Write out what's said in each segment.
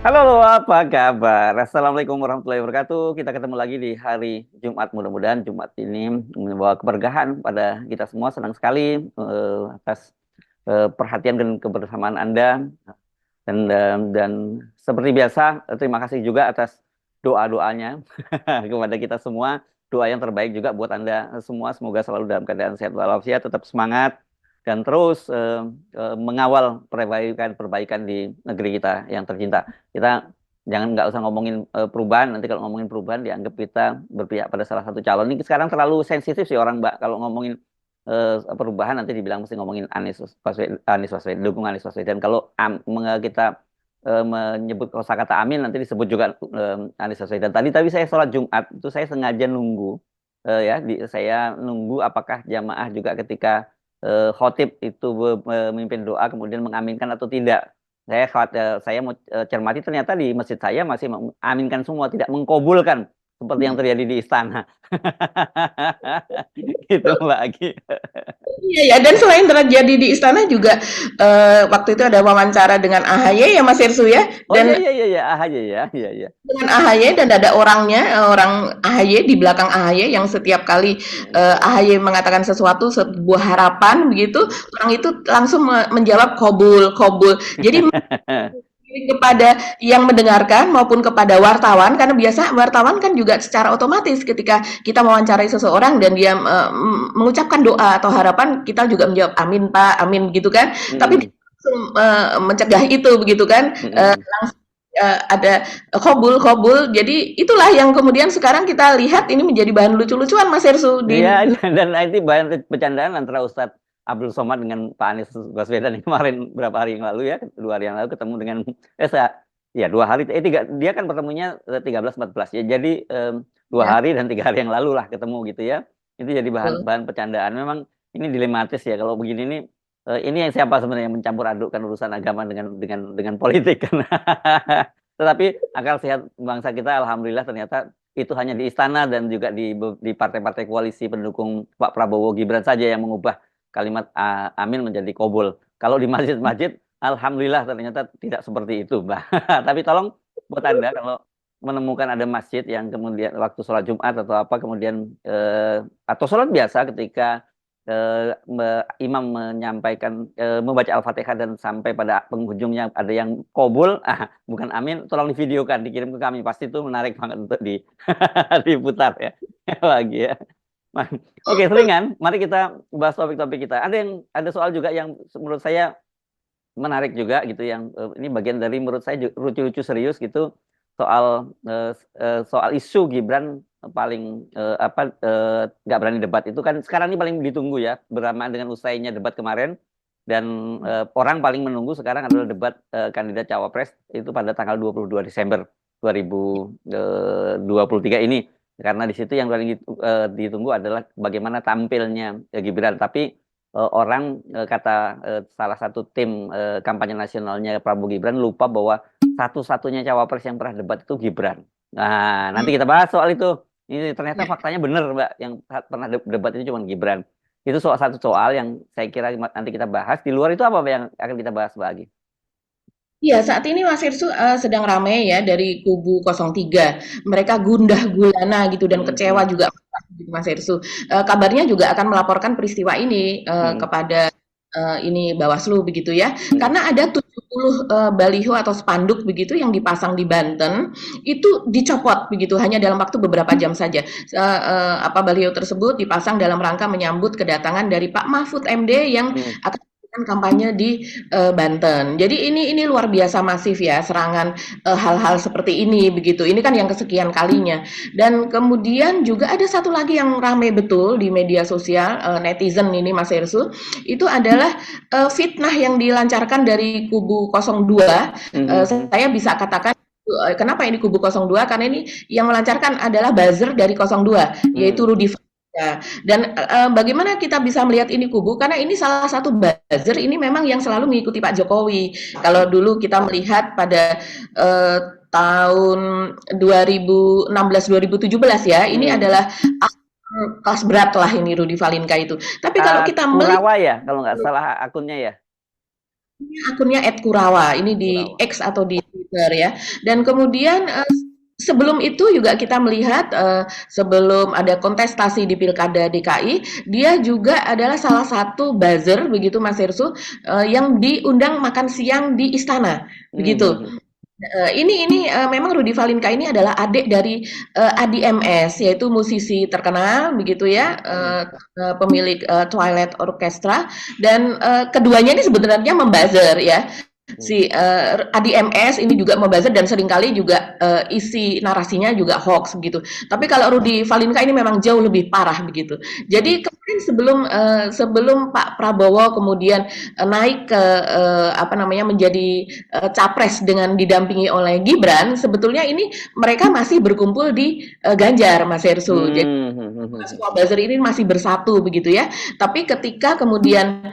Halo, apa kabar? Assalamualaikum warahmatullahi wabarakatuh. Kita ketemu lagi di hari Jumat. Mudah-mudahan Jumat ini membawa keberkahan pada kita semua. Senang sekali atas perhatian dan kebersamaan Anda. Dan seperti biasa, terima kasih juga atas doa-doanya kepada kita semua. Doa yang terbaik juga buat Anda semua. Semoga selalu dalam keadaan sehat walafiat, tetap semangat dan terus mengawal perbaikan-perbaikan di negeri kita yang tercinta. Kita jangan nggak usah ngomongin perubahan. Nanti kalau ngomongin perubahan dianggap kita berpihak pada salah satu calon. Ini sekarang terlalu sensitif sih orang, Mbak. Kalau ngomongin perubahan nanti dibilang mesti ngomongin Anies Baswedan, dukung Anies Baswedan. Kalau kita menyebut kosakata Amin nanti disebut juga Anies Baswedan. Tadi saya sholat Jumat itu saya sengaja nunggu saya nunggu apakah jamaah juga ketika khotib itu memimpin doa kemudian mengaminkan atau tidak. Saya mau cermati ternyata di masjid saya masih mengaminkan semua, tidak mengkobulkan seperti yang terjadi di istana. Gitu Mbak Agi. Iya ya, dan selain terjadi di istana juga waktu itu ada wawancara dengan AHY ya Mas Irsu ya, Oh iya dan iya iya iya aja ya, iya iya. dengan AHY dan ada orangnya, orang AHY di belakang AHY yang setiap kali AHY mengatakan sesuatu, sebuah harapan begitu, orang itu langsung menjawab kobul, kobul. Jadi kepada yang mendengarkan maupun kepada wartawan, karena biasa wartawan kan juga secara otomatis ketika kita mewawancarai seseorang dan dia mengucapkan doa atau harapan, kita juga menjawab amin Pak, amin gitu kan. Tapi dia Mm-mm, langsung mencegah itu begitu kan. mm-mm. Langsung ada kobul kobul. Jadi itulah yang kemudian sekarang kita lihat ini menjadi bahan lucu-lucuan Mas Hersu Iya, di dan itu bahan bercandaan antara Ustadz Abdul Somad dengan Pak Anies Baswedan kemarin berapa hari yang lalu ya, 2 hari yang lalu ketemu dengan eh saya, ya 2 hari, tiga, dia kan pertemunya 13-14 ya, jadi 2 hari dan 3 hari yang lalu lah ketemu gitu ya, itu jadi bahan ya. bahan bercandaan. Memang ini dilematis ya kalau begini nih, ini yang siapa sebenarnya yang mencampur adukkan urusan agama dengan politik kan. Tetapi akal sehat bangsa kita alhamdulillah ternyata itu hanya di istana dan juga di partai-partai koalisi pendukung Pak Prabowo Gibran saja yang mengubah kalimat amin menjadi kobul. Kalau di masjid-masjid, alhamdulillah ternyata tidak seperti itu, Mbak. Tapi tolong buat Anda kalau menemukan ada masjid yang kemudian waktu sholat Jumat atau apa kemudian atau sholat biasa ketika imam menyampaikan membaca Al-Fatihah dan sampai pada penghujungnya ada yang kobul, bukan amin, tolong divideokan, dikirim ke kami. Pasti itu menarik banget untuk diputar ya. Lagi ya. Oke, selingan. Mari kita bahas topik-topik kita. Ada soal juga yang menurut saya menarik juga gitu yang ini bagian dari menurut saya lucu-lucu serius gitu soal soal isu Gibran paling nggak berani debat itu kan sekarang ini paling ditunggu ya bersamaan dengan usainya debat kemarin dan orang paling menunggu sekarang adalah debat kandidat cawapres itu pada tanggal 22 Desember 2023 ini karena di situ yang paling ditunggu adalah bagaimana tampilnya Gibran, tapi orang kata salah satu tim kampanye nasionalnya Prabowo Gibran lupa bahwa satu-satunya cawapres yang pernah debat itu Gibran. Nah, nanti kita bahas soal itu. Ini ternyata faktanya benar, Mbak, yang pernah debat itu cuma Gibran. Itu satu soal yang saya kira nanti kita bahas. Di luar itu apa Mbak, yang akan kita bahas, Mbak Agi? Iya, saat ini Mas Irsu sedang ramai ya dari kubu 03. Mereka gundah gulana gitu dan kecewa Mm-mm, juga gitu, Mas Irsu. Kabarnya juga akan melaporkan peristiwa ini mm-mm, kepada ini Bawaslu begitu ya. mm-mm, Karena ada 70 baliho atau spanduk begitu yang dipasang di Banten itu dicopot begitu hanya dalam waktu beberapa jam saja. Baliho tersebut dipasang dalam rangka menyambut kedatangan dari Pak Mahfud MD yang mm-mm. akan kampanye di Banten. Jadi ini luar biasa masif ya serangan hal-hal seperti ini begitu. Ini kan yang kesekian kalinya. Dan kemudian juga ada satu lagi yang ramai betul di media sosial netizen ini Mas Hersu, itu adalah fitnah yang dilancarkan dari kubu 02. Mm-mm. Saya bisa katakan kenapa ini kubu 02 karena ini yang melancarkan adalah buzzer dari 02 yaitu Mm-mm. Rudi. Ya, dan bagaimana kita bisa melihat ini kubu? Karena ini salah satu buzzer ini memang yang selalu mengikuti Pak Jokowi. Kalau dulu kita melihat pada eh, tahun 2016-2017 ya, ini Mm-mm. adalah kelas berat lah ini Rudi Valinka itu. Tapi kalau kita melihat Kurawa ya, kalau nggak salah akunnya ya. Akunnya @Kurawa, ini di Kurawa. X atau di Twitter ya. Dan kemudian sebelum itu juga kita melihat sebelum ada kontestasi di Pilkada DKI, dia juga adalah salah satu buzzer begitu Mas Hersu yang diundang makan siang di istana Hmm, hmm, begitu. hmm. Ini memang Rudy Valinka ini adalah adik dari Adi MS, yaitu musisi terkenal begitu ya, Hmm, pemilik Twilight Orchestra, dan keduanya ini sebenarnya membuzzer ya. hmm. Si Adi MS ini juga membuzzer dan seringkali juga isi narasinya juga hoax begitu. Tapi kalau Rudy Valinka ini memang jauh lebih parah begitu. Hmm. Jadi kemarin sebelum Pak Prabowo kemudian naik ke apa namanya menjadi capres dengan didampingi oleh Gibran, sebetulnya ini mereka masih berkumpul di Ganjar, Mas Hersu. Jadi Hmm, hmm, hmm, hmm, hmm. semua buzzer ini masih bersatu begitu ya. Tapi ketika kemudian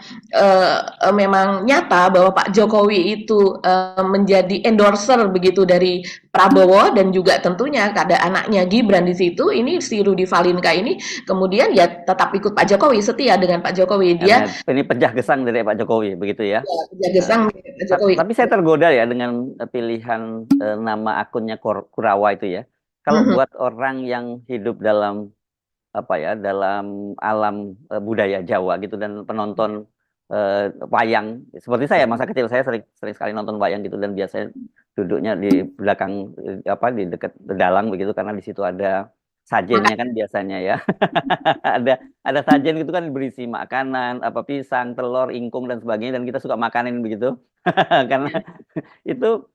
memang nyata bahwa Pak Jokowi itu menjadi endorser begitu dari Prabowo dan juga tentunya ada anaknya Gibran di situ, ini si Rudy Valinka ini kemudian ya tetap ikut Pak Jokowi, setia dengan Pak Jokowi. Karena Dia ini pejah gesang dari Pak Jokowi, begitu ya. ya, Nah, gesang Pak Jokowi. tapi saya tergoda ya dengan pilihan nama akunnya Kurawa itu ya. Kalau Mhm. buat orang yang hidup dalam apa ya, dalam alam budaya Jawa gitu dan penonton wayang, seperti saya masa kecil saya sering sering sekali nonton wayang gitu dan biasanya duduknya di belakang apa di dekat dalang begitu karena di situ ada sajennya kan biasanya ya. Ada sajen gitu kan berisi makanan, apa pisang, telur, ingkung dan sebagainya dan kita suka makanin begitu. Karena itu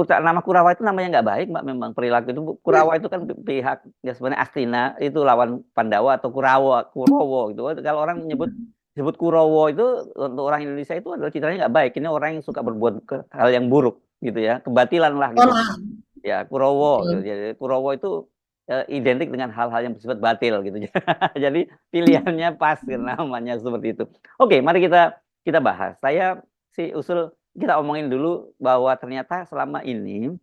nama Kurawa itu namanya nggak baik Mbak memang perilaku itu Kurawa itu kan pihak ya sebenarnya Astina itu lawan Pandawa atau Kurowo gitu. Kalau orang menyebut disebut Kurowo itu untuk orang Indonesia itu adalah citranya nggak baik. Ini orang yang suka berbuat hal yang buruk gitu ya, kebatilan lah gitu. Ya Kurowo gitu. Betul. Jadi Kurowo itu identik dengan hal-hal yang bersifat batil gitu. Jadi pilihannya pas namanya seperti itu. Oke, mari kita kita bahas. Saya si usul kita omongin dulu bahwa ternyata selama ini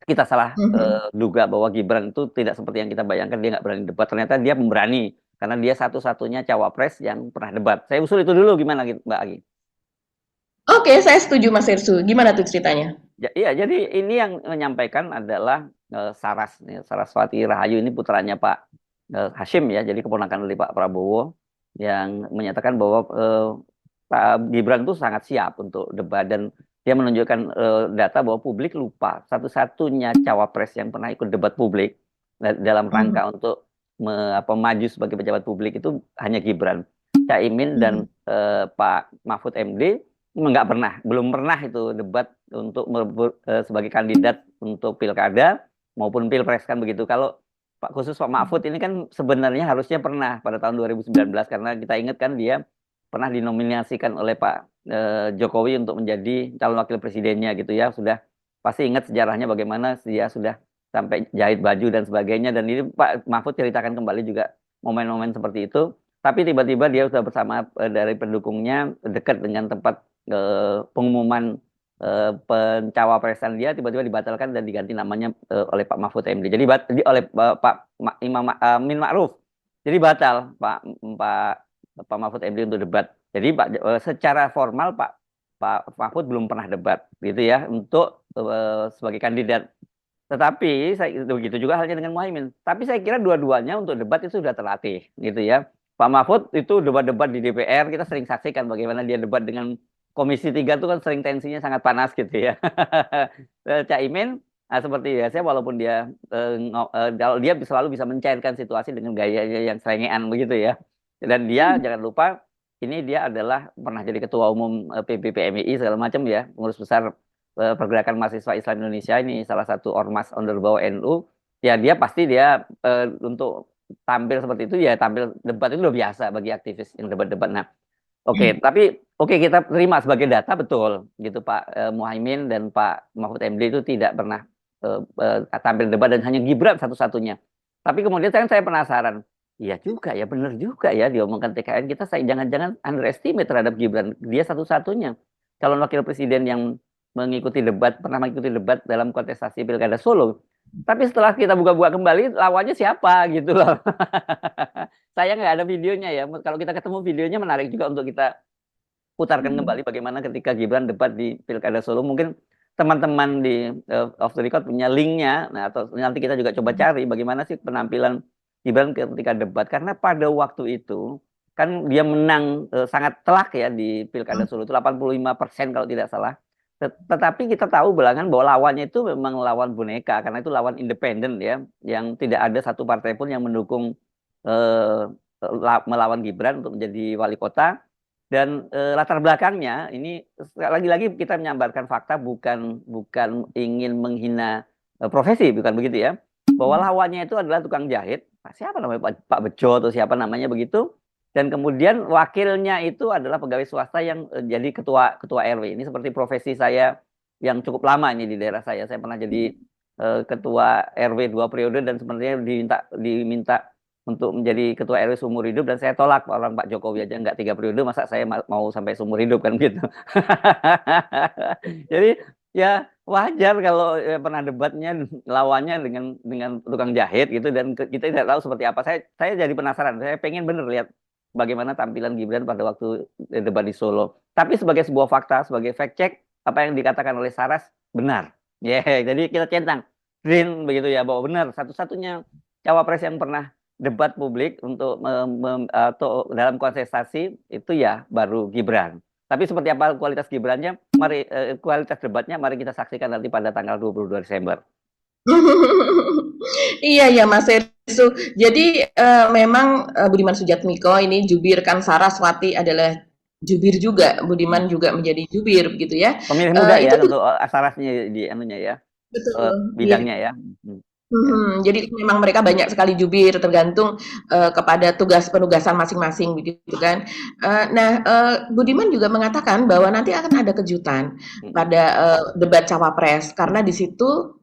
kita salah Mhm. duga bahwa Gibran itu tidak seperti yang kita bayangkan dia nggak berani debat. Ternyata dia memberani karena dia satu-satunya cawapres yang pernah debat. Saya usul itu dulu gimana Mbak Agi? Oke, saya setuju Mas Hersu. Gimana tuh ceritanya? Iya, jadi ini yang menyampaikan adalah Saras, ya, Saraswati Rahayu ini putranya Pak Hashim ya, jadi keponakan dari Pak Prabowo yang menyatakan bahwa Pak Gibran itu sangat siap untuk debat dan dia menunjukkan data bahwa publik lupa satu-satunya cawapres yang pernah ikut debat publik dalam rangka Mhm. untuk maju sebagai pejabat publik itu hanya Gibran. Caimin dan Mhm. Pak Mahfud MD nggak pernah, belum pernah itu debat untuk sebagai kandidat untuk pilkada maupun pilpres kan begitu. Kalau Pak khusus Pak Mahfud ini kan sebenarnya harusnya pernah pada tahun 2019 karena kita ingat kan dia pernah dinominasikan oleh Pak Jokowi untuk menjadi calon wakil presidennya gitu ya. Sudah pasti ingat sejarahnya bagaimana dia sudah sampai jahit baju dan sebagainya dan ini Pak Mahfud ceritakan kembali juga momen-momen seperti itu. Tapi tiba-tiba dia sudah bersama dari pendukungnya dekat dengan tempat pengumuman pencawapresan dia tiba-tiba dibatalkan dan diganti namanya oleh Pak Mahfud MD. Jadi oleh Pak Imam Min Ma'ruf. Jadi batal Pak Pak Mahfud MD untuk debat. Jadi secara formal Pak Mahfud belum pernah debat gitu ya untuk sebagai kandidat. Tetapi begitu juga halnya dengan Muhaimin. Tapi saya kira dua-duanya untuk debat itu sudah terlatih gitu ya. Pak Mahfud itu debat-debat di DPR kita sering saksikan bagaimana dia debat dengan Komisi 3 itu kan sering tensinya sangat panas gitu ya. Caimin seperti biasa walaupun dia kalau dia selalu bisa mencairkan situasi dengan gayanya yang selengean begitu ya. Dan dia jangan lupa ini dia adalah pernah jadi ketua umum PBPMI segala macam ya, pengurus besar Pergerakan Mahasiswa Islam Indonesia ini salah satu ormas under bawah NU. Ya dia pasti dia untuk tampil seperti itu ya tampil debat itu udah biasa bagi aktivis yang debat-debat. Nah, oke, tapi oke kita terima sebagai data betul gitu Pak Muhaimin dan Pak Mahfud MD itu tidak pernah tampil debat dan hanya Gibran satu-satunya. Tapi kemudian saya penasaran, iya juga ya benar juga ya diomongkan TKN kita saya jangan-jangan underestimate terhadap Gibran. Dia satu-satunya calon wakil presiden yang pernah mengikuti debat dalam kontestasi Pilkada Solo. Tapi setelah kita buka-buka kembali lawannya siapa gitu loh. Saya nggak ada videonya ya. Kalau kita ketemu videonya menarik juga untuk kita putarkan kembali bagaimana ketika Gibran debat di Pilkada Solo. Mungkin teman-teman di Off the Record punya linknya, nah atau nanti kita juga coba cari bagaimana sih penampilan Gibran ketika debat, karena pada waktu itu kan dia menang sangat telak ya di Pilkada Solo itu 85% kalau tidak salah. Tetapi kita tahu belakangan bahwa lawannya itu memang lawan boneka, karena itu lawan independen ya, yang tidak ada satu partai pun yang mendukung eh, melawan Gibran untuk menjadi wali kota. Dan latar belakangnya ini lagi-lagi kita menyampaikan fakta, bukan bukan ingin menghina profesi, bukan begitu ya. Bahwa lawannya itu adalah tukang jahit, siapa namanya, Pak Bejo atau siapa namanya begitu. Dan kemudian wakilnya itu adalah pegawai swasta yang jadi ketua RW. Ini seperti profesi saya yang cukup lama ini di daerah saya. Saya pernah jadi ketua RW 2 periode dan sebenarnya diminta untuk menjadi ketua RW seumur hidup, dan saya tolak, orang Pak Jokowi aja nggak 3 periode, masa saya mau sampai seumur hidup kan gitu. Jadi ya wajar kalau pernah debatnya lawannya dengan tukang jahit gitu, dan kita tidak tahu seperti apa. Saya jadi penasaran. Saya pengen bener lihat bagaimana tampilan Gibran pada waktu debat di Solo. Tapi sebagai sebuah fakta, sebagai fact check, apa yang dikatakan oleh Saras benar. Jadi kita centang green begitu ya, bahwa benar satu-satunya cawapres yang pernah debat publik untuk atau dalam kontestasi itu ya baru Gibran. Tapi seperti apa kualitas Gibrannya, mari kualitas debatnya mari kita saksikan nanti pada tanggal 22 Desember. Iya ya Mas Ersu. Jadi memang Budiman Sujatmiko ini jubir, kan Saraswati adalah jubir juga, Budiman juga menjadi jubir begitu ya. Pemilih muda ya Itu untuk Sarasnya di anunya ya, betul. Iya. bidangnya ya. Ya. Jadi memang mereka banyak sekali jubir, tergantung kepada tugas penugasan masing-masing begitu kan. Budiman juga mengatakan bahwa nanti akan ada kejutan pada debat cawapres, karena di situ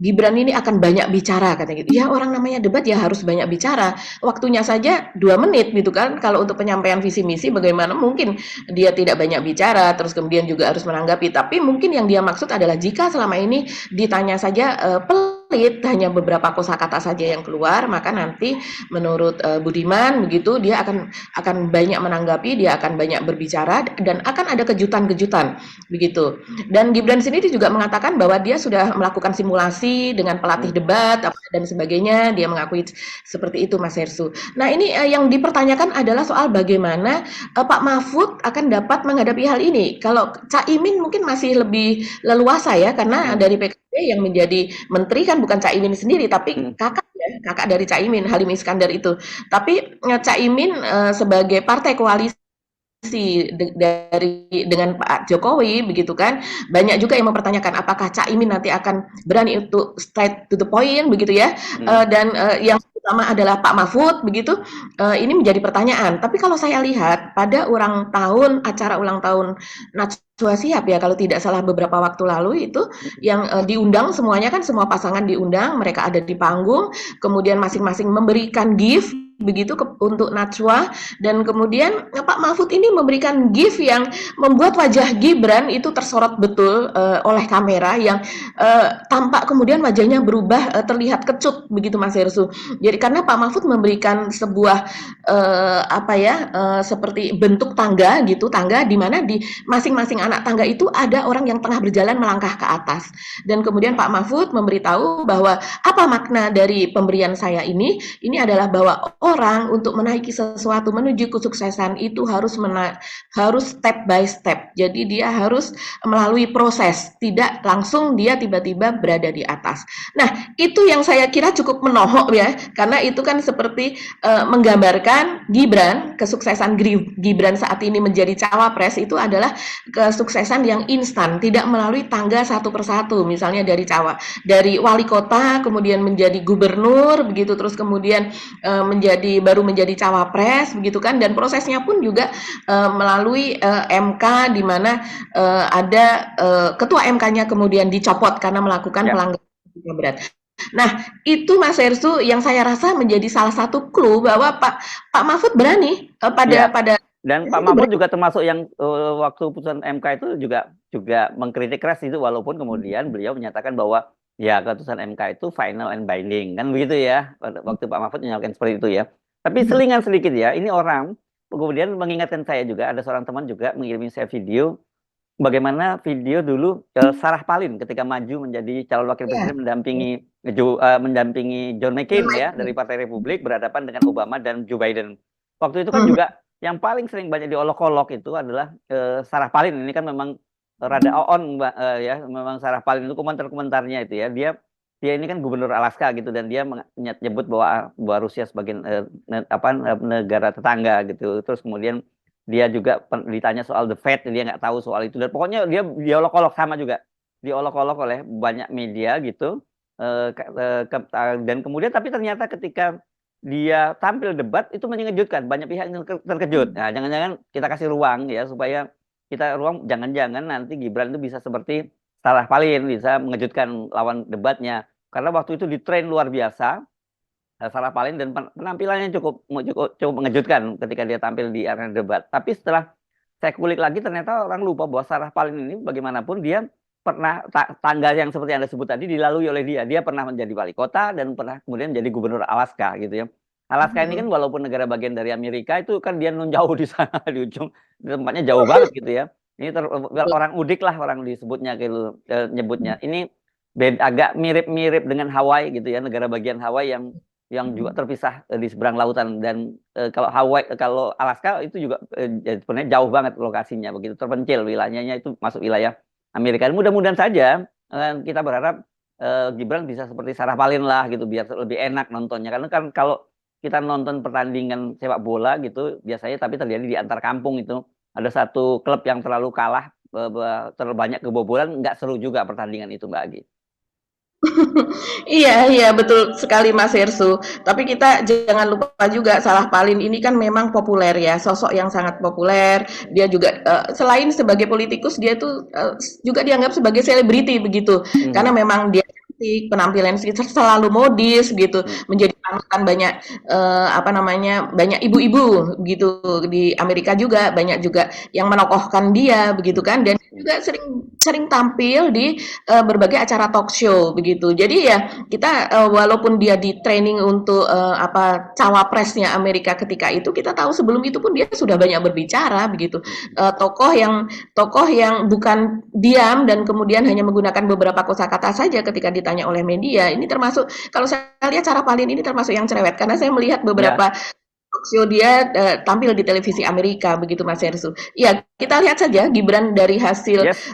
Gibran ini akan banyak bicara katanya gitu. Ya orang namanya debat ya harus banyak bicara. Waktunya saja 2 menit gitu kan. Kalau untuk penyampaian visi misi bagaimana mungkin dia tidak banyak bicara, terus kemudian juga harus menanggapi. Tapi mungkin yang dia maksud adalah jika selama ini ditanya saja pelit, hanya beberapa kosakata saja yang keluar, maka nanti menurut Budiman begitu dia akan banyak menanggapi, dia akan banyak berbicara, dan akan ada kejutan-kejutan begitu. Dan Gibran sendiri juga mengatakan bahwa dia sudah melakukan simulasi dengan pelatih debat dan sebagainya. Dia mengakui seperti itu Mas Hersu. Nah ini yang dipertanyakan adalah soal bagaimana Pak Mahfud akan dapat menghadapi hal ini. Kalau Caimin mungkin masih lebih leluasa ya, karena dari PKB yang menjadi menteri kan bukan Caimin sendiri, tapi kakak dari Caimin, Halim Iskandar itu. Tapi Caimin sebagai partai koalisi dengan Pak Jokowi begitu kan, banyak juga yang mempertanyakan apakah Caimin nanti akan berani untuk straight to the point begitu ya. Dan yang utama adalah Pak Mahfud begitu. Ini menjadi pertanyaan. Tapi kalau saya lihat pada acara ulang tahun Najwa Shihab ya, kalau tidak salah beberapa waktu lalu itu yang diundang semuanya kan, semua pasangan diundang, mereka ada di panggung, kemudian masing-masing memberikan gift begitu untuk Najwa, dan kemudian Pak Mahfud ini memberikan gift yang membuat wajah Gibran itu tersorot betul oleh kamera, yang tampak kemudian wajahnya berubah, terlihat kecut begitu Mas Hersu. Jadi karena Pak Mahfud memberikan sebuah seperti bentuk tangga gitu, tangga di mana di masing-masing anak tangga itu ada orang yang tengah berjalan melangkah ke atas. Dan kemudian Pak Mahfud memberitahu bahwa apa makna dari pemberian saya ini adalah bahwa orang untuk menaiki sesuatu menuju kesuksesan itu harus step by step. Jadi dia harus melalui proses, tidak langsung dia tiba-tiba berada di atas. Nah, itu yang saya kira cukup menohok ya, karena itu kan seperti menggambarkan Gibran, kesuksesan Gibran saat ini menjadi cawapres itu adalah kesuksesan yang instan, tidak melalui tangga satu persatu, misalnya dari wali kota kemudian menjadi gubernur begitu, terus kemudian baru menjadi cawapres begitu kan, dan prosesnya pun juga melalui MK, di mana ada ketua MK-nya kemudian dicopot karena melakukan pelanggaran berat. Nah, itu Mas Hersu yang saya rasa menjadi salah satu clue bahwa Pak Mahfud berani pada dan Pak Mahfud juga termasuk yang waktu putusan MK itu juga mengkritik keras itu, walaupun kemudian beliau menyatakan bahwa ya keputusan MK itu final and binding kan begitu ya, waktu Pak Mahfud menyatakan seperti itu ya. Tapi selingan sedikit ya, ini orang kemudian mengingatkan saya juga, ada seorang teman juga mengirimi saya video bagaimana video dulu Sarah Palin ketika maju menjadi calon wakil Iya, presiden mendampingi John John McCain ya dari McCain. Partai Republik berhadapan dengan Obama dan Joe Biden. Waktu itu kan Mhm. juga yang paling sering banyak diolok-olok itu adalah Sarah Palin. Ini kan memang rada on Mbak, ya, memang Sarah Palin itu komentar-komentarnya itu ya. Dia ini kan gubernur Alaska gitu dan dia menyebut bahwa Rusia sebagai negara tetangga gitu. Terus kemudian dia juga ditanya soal the Fed, dia nggak tahu soal itu dan pokoknya dia diolok-olok sama juga, diolok-olok oleh banyak media gitu. Dan kemudian tapi ternyata ketika dia tampil debat itu mengejutkan, banyak pihak yang terkejut. Nah, jangan-jangan kita kasih ruang ya supaya kita ruang, jangan-jangan nanti Gibran itu bisa seperti Sarah Palin, bisa mengejutkan lawan debatnya, karena waktu itu di tren luar biasa Sarah Palin dan penampilannya cukup mengejutkan ketika dia tampil di arena debat. Tapi setelah saya kulik lagi ternyata orang lupa bahwa Sarah Palin ini bagaimanapun dia pernah tangga yang seperti yang Anda sebut tadi dilalui oleh dia. Dia pernah menjadi wali kota dan pernah kemudian menjadi gubernur Alaska gitu ya. Alaska ini kan walaupun negara bagian dari Amerika itu kan dia non jauh di sana di ujung, tempatnya jauh banget gitu ya. Ini orang udik lah orang disebutnya gitu, nyebutnya. Ini agak mirip-mirip dengan Hawaii gitu ya, negara bagian Hawaii yang juga terpisah di seberang lautan dan kalau Alaska itu juga sebenarnya jauh banget lokasinya, begitu terpencil wilayahnya, itu masuk wilayah Amerika. Mudah-mudahan saja kita berharap Gibran bisa seperti Sarah Palin lah gitu biar lebih enak nontonnya, karena kan kalau kita nonton pertandingan sepak bola gitu biasanya tapi terjadi di antar kampung, itu ada satu klub yang terlalu kalah terlalu banyak kebobolan, nggak seru juga pertandingan itu Mbak Agi. Iya, iya, betul sekali Mas Hersu. Tapi kita jangan lupa juga Sarah Palin ini kan memang populer ya, sosok yang sangat populer. Dia juga selain sebagai politikus, dia tuh juga dianggap sebagai selebriti begitu. Karena Mhm. memang dia cantik, penampilan selalu modis gitu, Mhm. menjadi panutan banyak apa namanya, banyak ibu-ibu gitu di Amerika juga, banyak juga yang menokohkan dia begitu kan, dan juga sering sering tampil di berbagai acara talk show begitu. Jadi ya kita walaupun dia di training untuk apa cawapresnya Amerika ketika itu, kita tahu sebelum itu pun dia sudah banyak berbicara begitu. Tokoh yang bukan diam dan kemudian hanya menggunakan beberapa kosakata saja ketika ditanya oleh media. Ini termasuk, kalau saya lihat cara Palin ini termasuk yang cerewet karena saya melihat Ya, beberapa talk show dia tampil di televisi Amerika begitu Mas Hersu. Ya, kita lihat saja Gibran yes.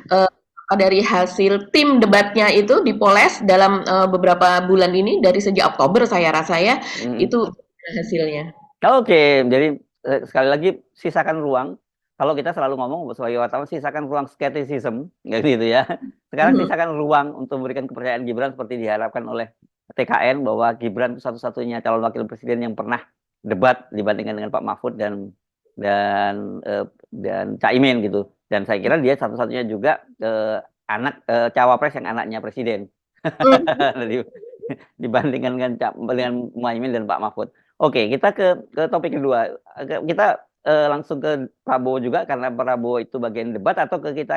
dari hasil tim debatnya itu dipoles dalam beberapa bulan ini, dari sejak Oktober saya rasa ya, Mhm. itu hasilnya. Oke, jadi sekali lagi sisakan ruang. Kalau kita selalu ngomong sebagai wartawan, sisakan ruang skeptisism, gitu ya. Sekarang Mhm. sisakan ruang untuk memberikan kepercayaan Gibran seperti diharapkan oleh TKN, bahwa Gibran itu satu-satunya calon wakil presiden yang pernah debat dibandingkan dengan Pak Mahfud dan Caimin gitu. Dan saya kira dia satu-satunya juga anak cawapres yang anaknya presiden. Dibandingkan dengan Muhaimin dan Pak Mahfud. Oke, kita ke topik kedua. Kita langsung ke Prabowo juga karena Prabowo itu bagian debat, atau kita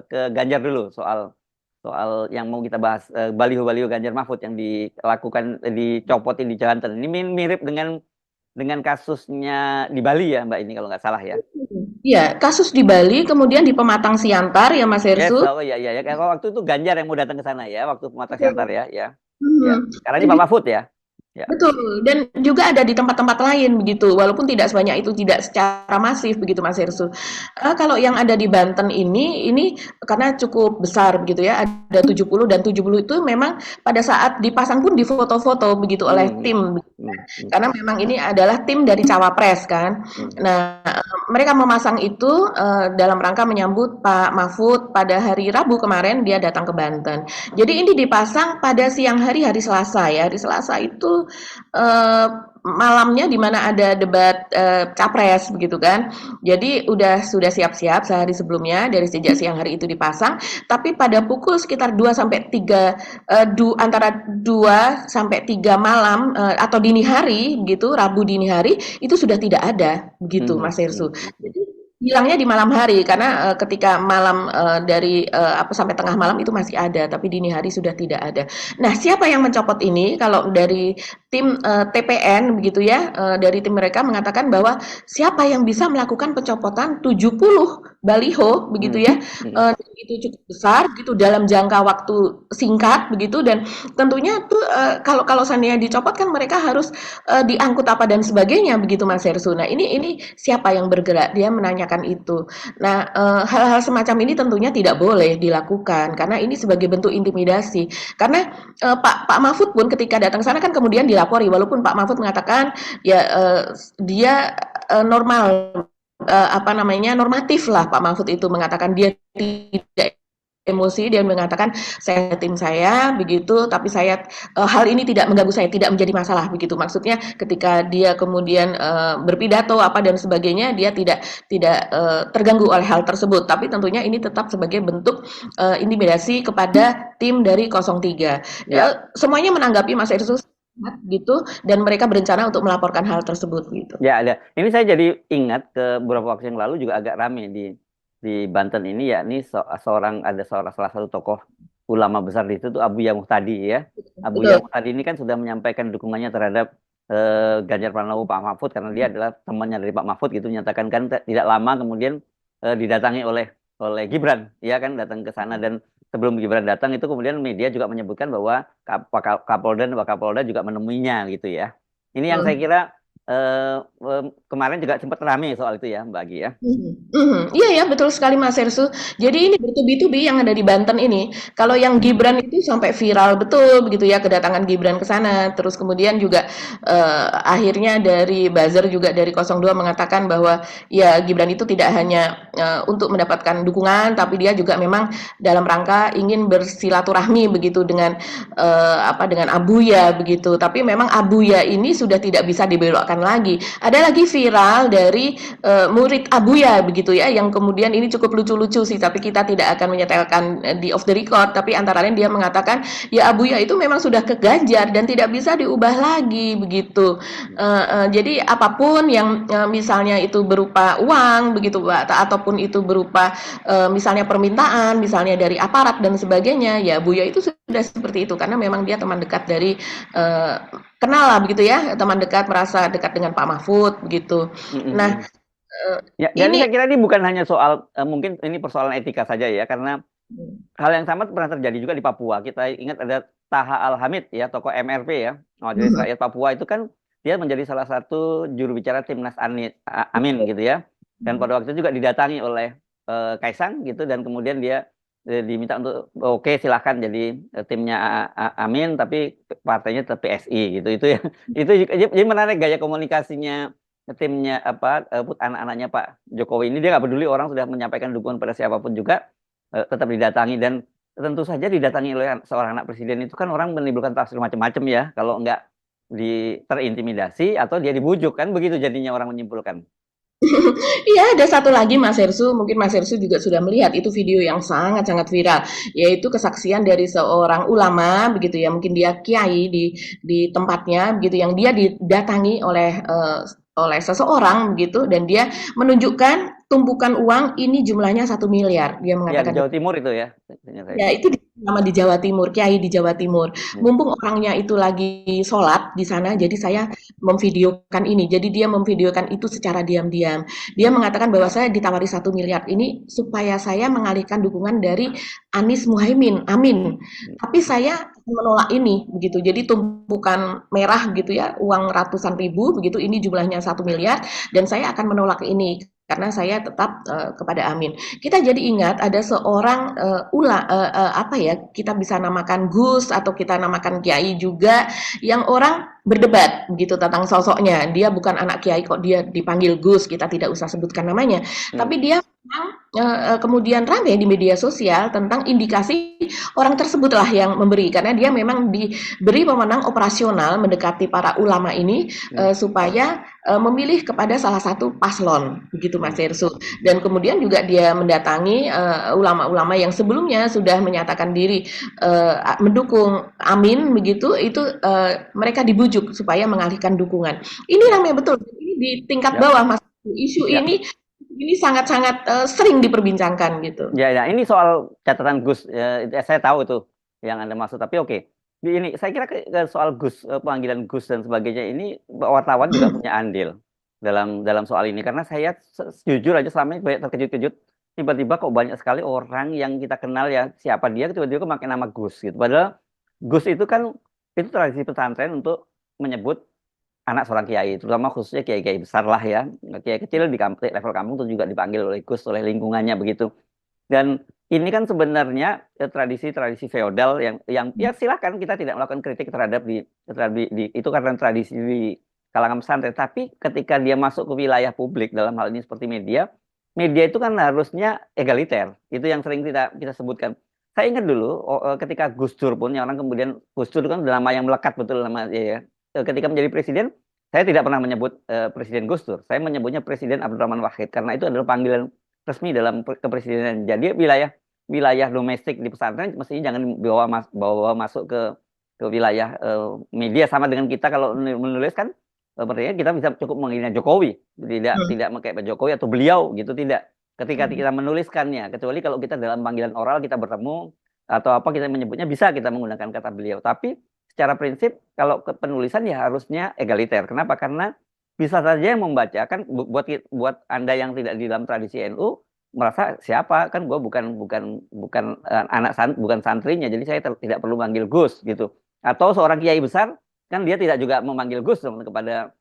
ke Ganjar dulu soal soal yang mau kita bahas, baliho-baliho Ganjar Mahfud yang dicopotin di Jalanten. Ini mirip dengan kasusnya di Bali ya Mbak, ini kalau nggak salah ya. Iya, kasus di Bali kemudian di Pematang Siantar ya Mas Yes, Hersu. oh iya iya ya. Kalau waktu itu Ganjar yang mau datang ke sana ya, waktu Pematang Siantar ya, ya. Ya. Mhm. Sekarang Dan ini Pak Mahfud ya. Ya. betul, dan juga ada di tempat-tempat lain begitu, walaupun tidak sebanyak itu, tidak secara masif begitu Mas Hersu. Kalau yang ada di Banten ini karena cukup besar begitu ya, ada 70 dan 70 itu memang pada saat dipasang pun difoto-foto begitu oleh Hmm, tim. hmm, hmm, Karena memang ini adalah tim dari cawapres kan. hmm. Nah, mereka memasang itu dalam rangka menyambut Pak Mahfud pada hari Rabu kemarin dia datang ke Banten. Jadi ini dipasang pada siang hari, hari Selasa ya. Hari Selasa itu eh, malamnya di mana ada debat capres begitu kan. Jadi sudah siap-siap sehari sebelumnya dari sejak siang hari itu dipasang. Tapi pada pukul sekitar 2 sampai 3 antara 2 sampai 3 malam atau dini hari gitu, Rabu dini hari itu sudah tidak ada begitu Mhm, Mas Hersu. mhm, mhm. Jadi Hilangnya di malam hari karena, ketika malam, dari, apa, sampai tengah malam itu masih ada, tapi dini hari sudah tidak ada. Nah, siapa yang mencopot ini? Kalau dari tim, TPN begitu ya, dari tim mereka mengatakan bahwa siapa yang bisa melakukan pencopotan 70 baliho begitu Hmm. ya, Hmm. itu cukup besar gitu dalam jangka waktu singkat begitu dan tentunya tuh, kalau kalau seandainya dicopot kan mereka harus, diangkut apa dan sebagainya begitu Mas Hersu. Nah ini siapa yang bergerak? Dia menanyakan itu. Nah, hal-hal semacam ini tentunya tidak boleh dilakukan karena ini sebagai bentuk intimidasi. Karena, Pak Pak Mahfud pun ketika datang sana kan kemudian dilapori walaupun Pak Mahfud mengatakan ya, dia, normal, apa namanya, normatif lah Pak Mahfud itu mengatakan dia tidak emosi, dia mengatakan saya tim saya begitu, tapi saya hal ini tidak mengganggu saya, tidak menjadi masalah begitu. Maksudnya ketika dia kemudian berpidato apa dan sebagainya, dia tidak terganggu oleh hal tersebut. Tapi tentunya ini tetap sebagai bentuk intimidasi kepada tim dari 03. Ya, Semuanya menanggapi Mas Ersus gitu dan mereka berencana untuk melaporkan hal tersebut gitu. ya ada. Ini saya jadi ingat ke beberapa waktu yang lalu juga agak rame di Banten ini, yakni seorang salah satu tokoh ulama besar di itu tuh Abuya Muhtadi ya. Abuya Betul. Muhtadi ini kan sudah menyampaikan dukungannya terhadap Ganjar Pranowo Pak Mahfud karena dia adalah temannya dari Pak Mahfud gitu, menyatakan kan tidak lama kemudian didatangi oleh Gibran ya kan, datang ke sana. Dan sebelum Gibran datang itu kemudian media juga menyebutkan bahwa Kapolda dan Wakapolda juga menemuinya gitu ya. Ini yang saya Betul. kira kemarin juga sempat rame soal itu ya Mbak Agi ya. Iya ya, betul sekali Mas Hersu. Jadi ini bertubi-tubi yang ada di Banten ini. Kalau yang Gibran itu sampai viral betul begitu ya kedatangan Gibran ke sana. Terus kemudian juga akhirnya dari buzzer juga dari 02 mengatakan bahwa ya Gibran itu tidak hanya untuk mendapatkan dukungan, tapi dia juga memang dalam rangka ingin bersilaturahmi begitu dengan apa dengan Abuya begitu. Tapi memang Abuya ini sudah tidak bisa dibelokkan lagi. Ada lagi viral dari murid Abuya begitu ya yang kemudian ini cukup lucu-lucu sih tapi kita tidak akan menyetelkan di off the record tapi antara lain dia mengatakan ya Abuya itu memang sudah ke Ganjar dan tidak bisa diubah lagi begitu. Jadi apapun yang misalnya itu berupa uang begitu Pak ataupun itu berupa misalnya permintaan misalnya dari aparat dan sebagainya ya Abuya itu sudah seperti itu karena memang dia teman dekat dari uh, kenal lah begitu ya teman dekat merasa dekat dengan Pak Mahfud begitu. Mm, mm, Nah, mm. Ya, jadi ini saya kira ini bukan hanya soal mungkin ini persoalan etika saja ya, karena hal yang sama pernah terjadi juga di Papua. Kita ingat ada Taha Al-Hamid ya, tokoh MRP ya, Majelis mhm, Rakyat Papua itu kan dia menjadi salah satu juru bicara Timnas Amin gitu ya. Dan pada waktu itu juga didatangi oleh Kaisang gitu dan kemudian dia diminta untuk oke silahkan jadi timnya Amin tapi partainya tetap PSI gitu. Itu ya. Itu juga, jadi menarik gaya komunikasinya timnya apa anak-anaknya Pak Jokowi ini, dia nggak peduli orang sudah menyampaikan dukungan pada siapapun juga tetap didatangi. Dan tentu saja didatangi oleh seorang anak presiden itu kan orang menimbulkan tafsir macam-macam ya, kalau nggak terintimidasi atau dia dibujuk kan begitu jadinya orang menyimpulkan. iya ada satu lagi Mas Hersu, mungkin Mas Hersu juga sudah melihat itu video yang sangat-sangat viral, yaitu kesaksian dari seorang ulama begitu ya, mungkin dia kiai di tempatnya begitu yang dia didatangi oleh seseorang begitu dan dia menunjukkan tumpukan uang ini jumlahnya 1 miliar. Dia Ya di mengatakan Jawa Timur itu ya ternyata ya itu. itu nama di Jawa Timur, kiai di Jawa Timur. Ya. Mumpung orangnya itu lagi sholat di sana, jadi saya memvideokan ini. Jadi dia memvideokan itu secara diam-diam. Dia mengatakan bahwa saya ditawari 1 miliar ini supaya saya mengalihkan dukungan dari Anies Muhaimin, Amin. Tapi saya menolak ini, begitu. Jadi tumpukan merah gitu ya, uang ratusan ribu, begitu. Ini jumlahnya 1 miliar, dan saya akan menolak ini karena saya tetap kepada Amin. Kita jadi ingat ada seorang apa ya kita bisa namakan Gus atau kita namakan Kiai juga yang orang berdebat begitu tentang sosoknya. Dia bukan anak Kiai kok dia dipanggil Gus, kita tidak usah sebutkan namanya. Hmm. Tapi dia memang kemudian ramai di media sosial tentang indikasi orang tersebutlah yang memberi karena dia memang diberi pemenang operasional mendekati para ulama ini Hmm. supaya memilih kepada salah satu paslon begitu Mas Hmm. Ersu dan kemudian juga dia mendatangi ulama-ulama yang sebelumnya sudah menyatakan diri mendukung Amin begitu itu mereka dibujuk supaya mengalihkan dukungan. Ini ramai betul. Ini di tingkat Ya, bawah Mas. Isu ya. ini ini sangat-sangat sering diperbincangkan gitu. Ya, ya, ini soal catatan Gus, saya tahu itu yang Anda maksud. Tapi oke, ini saya kira ke soal Gus, panggilan Gus dan sebagainya ini wartawan juga punya andil dalam soal ini. Karena saya jujur aja selama ini banyak terkejut-kejut. Tiba-tiba kok banyak sekali orang yang kita kenal ya siapa dia tiba-tiba memakai nama Gus gitu. Padahal Gus itu kan itu tradisi pesantren untuk menyebut anak seorang kiai, terutama khususnya kiai-kiai besar lah ya. Kiai kecil di level kampung itu juga dipanggil oleh Gus oleh lingkungannya begitu. Dan ini kan sebenarnya tradisi-tradisi feodal yang ya silakan kita tidak melakukan kritik terhadap itu karena tradisi di kalangan pesantren. Tapi ketika dia masuk ke wilayah publik dalam hal ini seperti media, media itu kan harusnya egaliter. Itu yang sering kita kita sebutkan. Saya ingat dulu ketika Gus Dur pun yang orang kemudian Gus Dur kan nama yang melekat betul nama ya. Ketika menjadi presiden, saya tidak pernah menyebut Presiden Gus Dur. Saya menyebutnya Presiden Abdurrahman Wahid karena itu adalah panggilan resmi dalam kepresidenan. Jadi wilayah wilayah domestik di pesantren mestinya jangan bawa masuk ke wilayah media sama dengan kita kalau menulis kan sepertinya kita bisa cukup menghina Jokowi, tidak Hmm. tidak pakai Pak Jokowi atau beliau gitu tidak. Ketika kita menuliskannya, kecuali kalau kita dalam panggilan oral kita bertemu atau apa kita menyebutnya bisa kita menggunakan kata beliau. Tapi secara prinsip kalau ke penulisan ya harusnya egaliter. Kenapa? Karena bisa saja yang membaca kan buat Anda yang tidak di dalam tradisi NU merasa siapa kan gue bukan bukan santrinya jadi saya tidak perlu manggil Gus gitu atau seorang kiai besar kan dia tidak juga memanggil Gus dong pada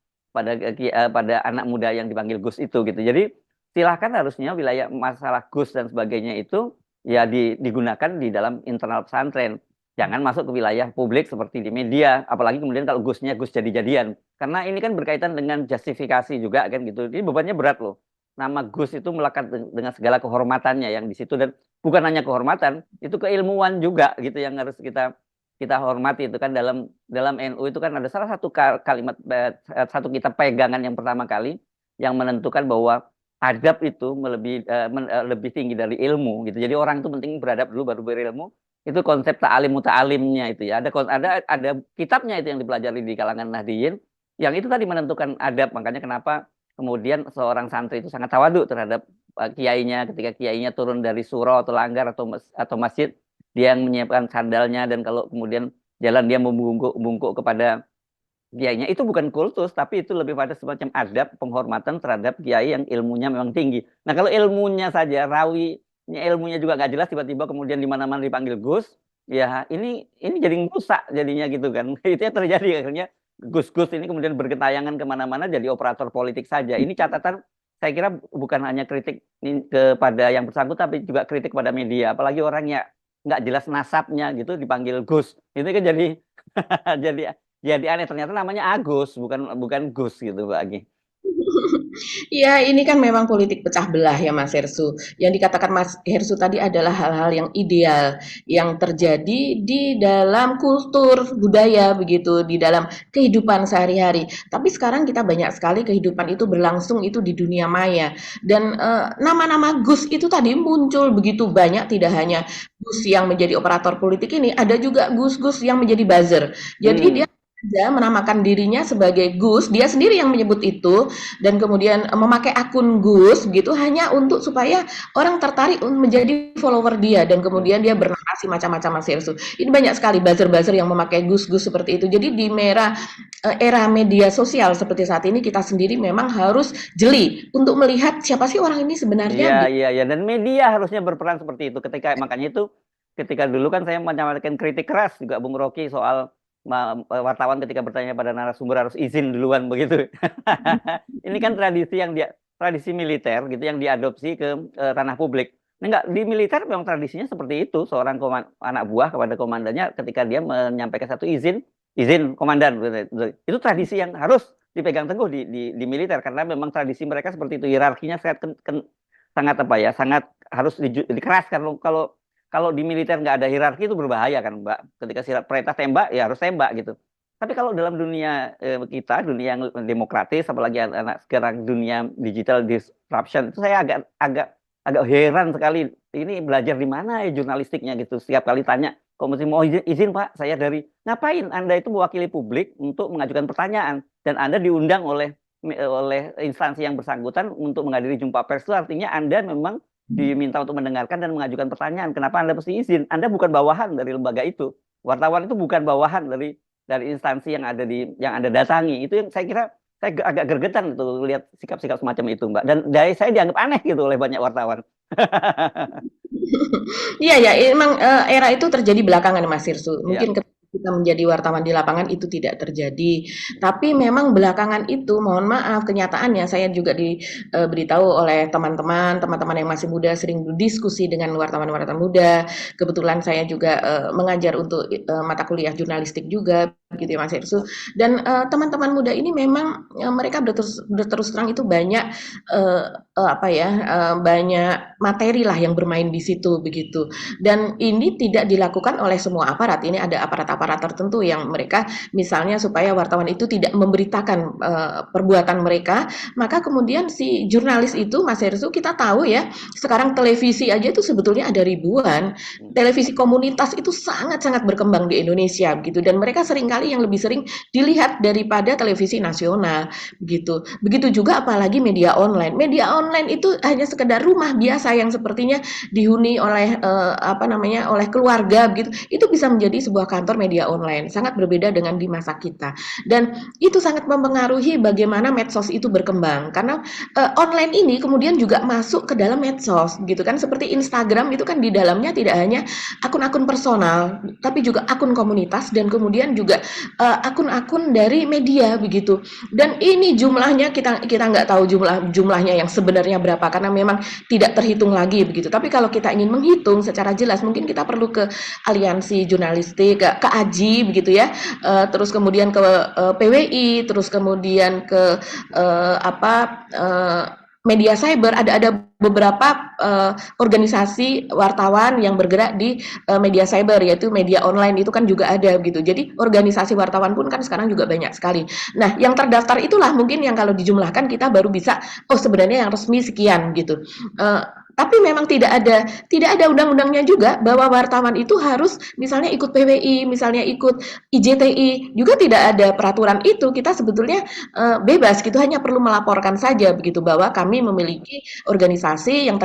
anak muda yang dipanggil Gus itu gitu jadi silahkan harusnya wilayah masalah Gus dan sebagainya itu ya digunakan di dalam internal pesantren jangan masuk ke wilayah publik seperti di media apalagi kemudian kalau Gusnya Gus jadi-jadian karena ini kan berkaitan dengan justifikasi juga kan gitu ini bebannya berat loh nama Gus itu melekat dengan segala kehormatannya yang di situ dan bukan hanya kehormatan itu keilmuan juga gitu yang harus kita kita hormati itu kan dalam NU itu kan ada salah satu kalimat satu kitab pegangan yang pertama kali yang menentukan bahwa adab itu lebih tinggi dari ilmu gitu jadi orang itu penting beradab dulu baru berilmu itu konsep ta'alim muta'alimnya itu ya ada kitabnya itu yang dipelajari di kalangan Nahdiyin yang itu tadi menentukan adab makanya kenapa kemudian seorang santri itu sangat tawadu terhadap kiainya ketika kiainya turun dari surau atau langgar atau masjid dia yang menyiapkan sandalnya dan kalau kemudian jalan dia membungkuk kepada kiainya itu bukan kultus tapi itu lebih pada semacam adab penghormatan terhadap kiai yang ilmunya memang tinggi. Nah kalau ilmunya saja rawinya ilmunya juga nggak jelas tiba-tiba kemudian di mana-mana dipanggil Gus, ya ini jadi rusak jadinya gitu kan. Itu yang terjadi akhirnya Gus-Gus ini kemudian bergentayangan kemana-mana jadi operator politik saja. Ini catatan saya kira bukan hanya kritik kepada yang bersangkutan tapi juga kritik kepada media. Apalagi orangnya nggak jelas nasabnya gitu dipanggil Gus. Itu kan jadi jadi jadi aneh ternyata namanya Agus bukan bukan Gus gitu Mbak Agi. Ya, ini kan memang politik pecah belah ya Mas Hersu. Yang dikatakan Mas Hersu tadi adalah hal-hal yang ideal yang terjadi di dalam kultur budaya begitu, di dalam kehidupan sehari-hari. Tapi sekarang kita banyak sekali kehidupan itu berlangsung itu di dunia maya dan nama-nama Gus itu tadi muncul begitu banyak tidak hanya Gus yang menjadi operator politik ini, ada juga Gus-Gus yang menjadi buzzer. Jadi dia Hmm. menamakan dirinya sebagai Gus, dia sendiri yang menyebut itu dan kemudian memakai akun Gus gitu hanya untuk supaya orang tertarik menjadi follower dia dan kemudian dia bernarasi macam-macam Mas Irsu. Ini banyak sekali buzzer-buzzer yang memakai Gus-Gus seperti itu. Jadi di era media sosial seperti saat ini kita sendiri memang harus jeli untuk melihat siapa sih orang ini Iya, sebenarnya. iya, iya. Dan media harusnya berperan seperti itu. Makanya itu, ketika dulu kan saya menyampaikan kritik keras juga Bung Rocky soal wartawan ketika bertanya pada narasumber harus izin duluan begitu. Ini kan tradisi militer gitu yang diadopsi ke ranah publik. Nah, enggak di militer memang tradisinya seperti itu. Seorang anak buah kepada komandannya ketika dia menyampaikan satu izin komandan. Itu tradisi yang harus dipegang teguh di militer karena memang tradisi mereka seperti itu hierarkinya sangat apa ya sangat harus dikeraskan kalau kalau di militer nggak ada hierarki itu berbahaya kan Mbak ketika perintah tembak ya harus tembak gitu tapi kalau dalam dunia kita dunia yang demokratis apalagi anak sekarang dunia digital disruption itu saya agak agak agak heran sekali ini belajar di mana ya jurnalistiknya gitu setiap kali tanya kok mesti mau izin Pak saya dari ngapain Anda itu mewakili publik untuk mengajukan pertanyaan dan Anda diundang oleh oleh instansi yang bersangkutan untuk menghadiri jumpa pers itu artinya Anda memang diminta untuk mendengarkan dan mengajukan pertanyaan. Kenapa Anda mesti izin? Anda bukan bawahan dari lembaga itu. Wartawan itu bukan bawahan dari instansi yang Anda datangi. Itu yang saya kira saya agak gergetan tuh lihat sikap-sikap semacam itu, Mbak. Dan saya dianggap aneh gitu oleh banyak wartawan. Iya ya, emang era itu terjadi belakangan Mas Sirsu. Ya. Mungkin ketika kita menjadi wartawan di lapangan itu tidak terjadi. Tapi memang belakangan itu, mohon maaf, kenyataannya saya juga diberitahu oleh teman-teman yang masih muda sering berdiskusi dengan wartawan-wartawan muda. Kebetulan saya juga mengajar untuk mata kuliah jurnalistik juga, begitu ya Mas Sirsu. Dan teman-teman muda ini memang mereka berterus terang itu banyak banyak materi lah yang bermain di situ begitu. Dan ini tidak dilakukan oleh semua aparat. Ini ada aparat-aparat tertentu yang mereka misalnya supaya wartawan itu tidak memberitakan perbuatan mereka, maka kemudian si jurnalis itu Mas Hersu kita tahu ya, sekarang televisi aja itu sebetulnya ada ribuan. Televisi komunitas itu sangat-sangat berkembang di Indonesia begitu dan mereka seringkali yang lebih sering dilihat daripada televisi nasional begitu. Begitu juga apalagi media online. Media online itu hanya sekedar rumah biasa yang sepertinya dihuni oleh oleh keluarga begitu. Itu bisa menjadi sebuah kantor media online. Sangat berbeda dengan di masa kita. Dan itu sangat mempengaruhi bagaimana medsos itu berkembang karena online ini kemudian juga masuk ke dalam medsos gitu kan seperti Instagram itu kan di dalamnya tidak hanya akun-akun personal tapi juga akun komunitas dan kemudian juga akun-akun dari media begitu. Dan ini jumlahnya kita nggak tahu jumlahnya yang sebenarnya berapa karena memang tidak terhitung lagi begitu. Tapi kalau kita ingin menghitung secara jelas mungkin kita perlu ke aliansi jurnalistik, ke AJI begitu ya. Terus kemudian ke PWI, terus kemudian ke media cyber ada beberapa organisasi wartawan yang bergerak di media cyber yaitu media online itu kan juga ada gitu. Jadi organisasi wartawan pun kan sekarang juga banyak sekali. Nah, yang terdaftar itulah mungkin yang kalau dijumlahkan kita baru bisa oh sebenarnya yang resmi sekian gitu. Tapi memang tidak ada undang-undangnya juga bahwa wartawan itu harus misalnya ikut PWI, misalnya ikut IJTI, juga tidak ada peraturan itu. Kita sebetulnya bebas gitu, hanya perlu melaporkan saja begitu bahwa kami memiliki organisasi yang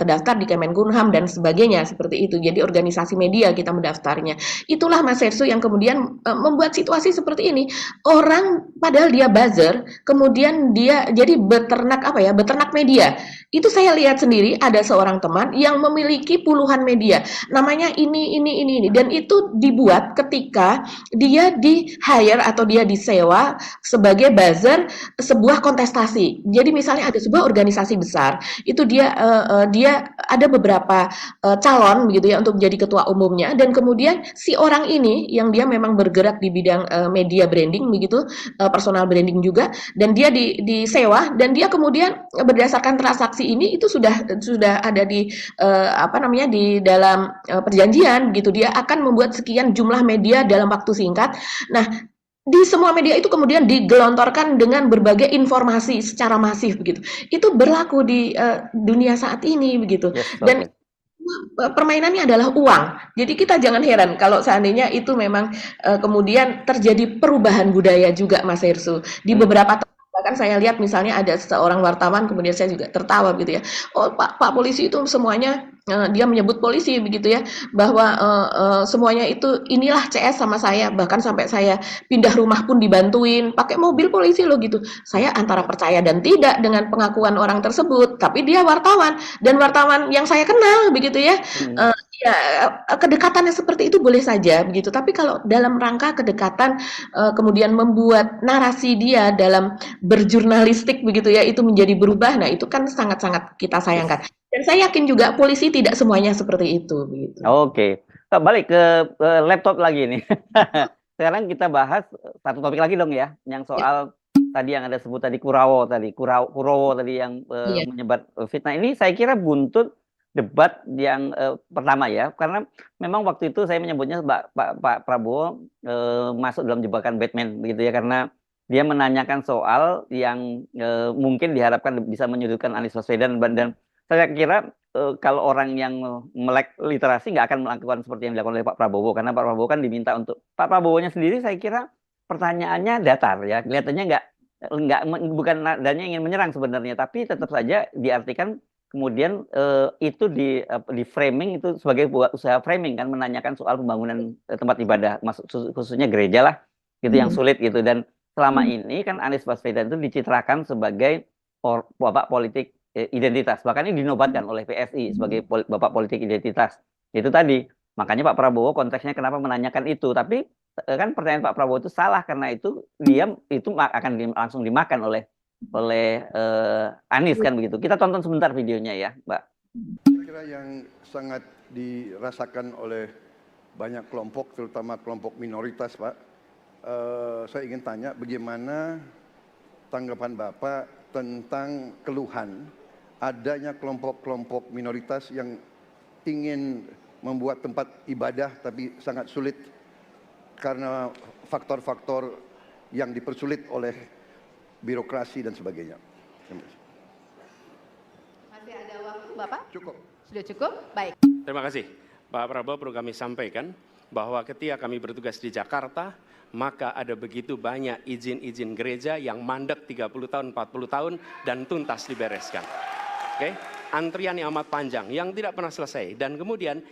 terdaftar di Kemenkumham dan sebagainya seperti itu. Jadi organisasi media kita mendaftarnya. Itulah Mas Hersu yang kemudian membuat situasi seperti ini. Orang padahal dia buzzer, kemudian dia jadi beternak media. Itu saya lihat sendiri ada seorang teman yang memiliki puluhan media. Namanya ini dan itu dibuat ketika dia di hire atau dia disewa sebagai buzzer sebuah kontestasi. Jadi misalnya ada sebuah organisasi besar, itu dia ada beberapa calon begitu ya untuk menjadi ketua umumnya dan kemudian si orang ini yang dia memang bergerak di bidang media branding begitu, personal branding juga dan dia disewa dan dia kemudian berdasarkan transaksi ini itu sudah ada di di dalam perjanjian gitu dia akan membuat sekian jumlah media dalam waktu singkat. Nah, di semua media itu kemudian digelontorkan dengan berbagai informasi secara masif begitu. Itu berlaku di dunia saat ini begitu. Yes, Dan permainannya adalah uang. Jadi kita jangan heran kalau seandainya itu memang kemudian terjadi perubahan budaya juga Mas Hersu di beberapa bahkan saya lihat misalnya ada seorang wartawan kemudian saya juga tertawa gitu ya. Oh Pak polisi itu semuanya dia menyebut polisi begitu ya bahwa semuanya itu inilah CS sama saya bahkan sampai saya pindah rumah pun dibantuin pakai mobil polisi loh gitu. Saya antara percaya dan tidak dengan pengakuan orang tersebut tapi dia wartawan dan wartawan yang saya kenal begitu ya. Ya kedekatannya seperti itu boleh saja begitu tapi kalau dalam rangka kedekatan kemudian membuat narasi dia dalam berjurnalistik begitu ya itu menjadi berubah nah itu kan sangat-sangat kita sayangkan dan saya yakin juga polisi tidak semuanya seperti itu begitu. Oke. Balik ke laptop lagi nih. Sekarang kita bahas satu topik lagi dong ya yang soal tadi yang ada sebut tadi Kurowo tadi yang menyebar fitnah ini saya kira buntut debat yang pertama ya karena memang waktu itu saya menyebutnya Pak Prabowo masuk dalam jebakan Batman begitu ya karena dia menanyakan soal yang mungkin diharapkan bisa menyudutkan Anies Baswedan dan saya kira kalau orang yang melek literasi nggak akan melakukan seperti yang dilakukan oleh Pak Prabowo karena Pak Prabowo kan diminta untuk Pak Prabowo-nya sendiri saya kira pertanyaannya datar ya kelihatannya enggak, bukan nadanya ingin menyerang sebenarnya, tapi tetap saja diartikan kemudian itu di framing itu sebagai buat usaha framing kan, menanyakan soal pembangunan tempat ibadah, khususnya gereja lah, gitu yang Hmm. sulit gitu. Dan selama Hmm. ini kan Anies Baswedan itu dicitrakan sebagai bapak politik identitas, bahkan ini dinobatkan oleh PSI sebagai bapak politik identitas. Itu tadi, makanya Pak Prabowo konteksnya kenapa menanyakan itu, tapi kan pertanyaan Pak Prabowo itu salah karena itu dia itu akan langsung dimakan oleh Anies kan begitu. Kita tonton sebentar videonya ya, Mbak. Kira yang sangat dirasakan oleh banyak kelompok, terutama kelompok minoritas, Pak. Saya ingin tanya bagaimana tanggapan Bapak tentang keluhan adanya kelompok-kelompok minoritas yang ingin membuat tempat ibadah tapi sangat sulit karena faktor-faktor yang dipersulit oleh birokrasi dan sebagainya. Masih ada waktu, Bapak? Cukup. Sudah cukup? Baik. Terima kasih. Pak Prabowo, perlu kami sampaikan bahwa ketika kami bertugas di Jakarta, maka ada begitu banyak izin-izin gereja yang mandek 30 tahun, 40 tahun, dan tuntas dibereskan. Oke? Antrian yang amat panjang, yang tidak pernah selesai. Dan kemudian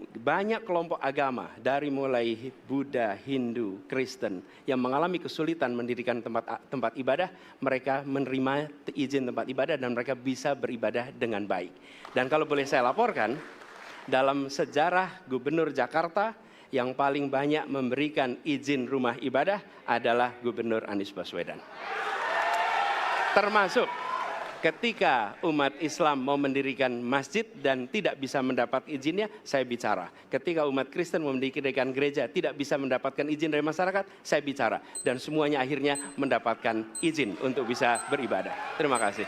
banyak kelompok agama, dari mulai Buddha, Hindu, Kristen, yang mengalami kesulitan mendirikan tempat ibadah, mereka menerima izin tempat ibadah dan mereka bisa beribadah dengan baik. Dan kalau boleh saya laporkan, dalam sejarah Gubernur Jakarta yang paling banyak memberikan izin rumah ibadah adalah Gubernur Anies Baswedan. Termasuk ketika umat Islam mau mendirikan masjid dan tidak bisa mendapat izinnya, saya bicara. Ketika umat Kristen mau mendirikan gereja tidak bisa mendapatkan izin dari masyarakat, saya bicara. Dan semuanya akhirnya mendapatkan izin untuk bisa beribadah. Terima kasih.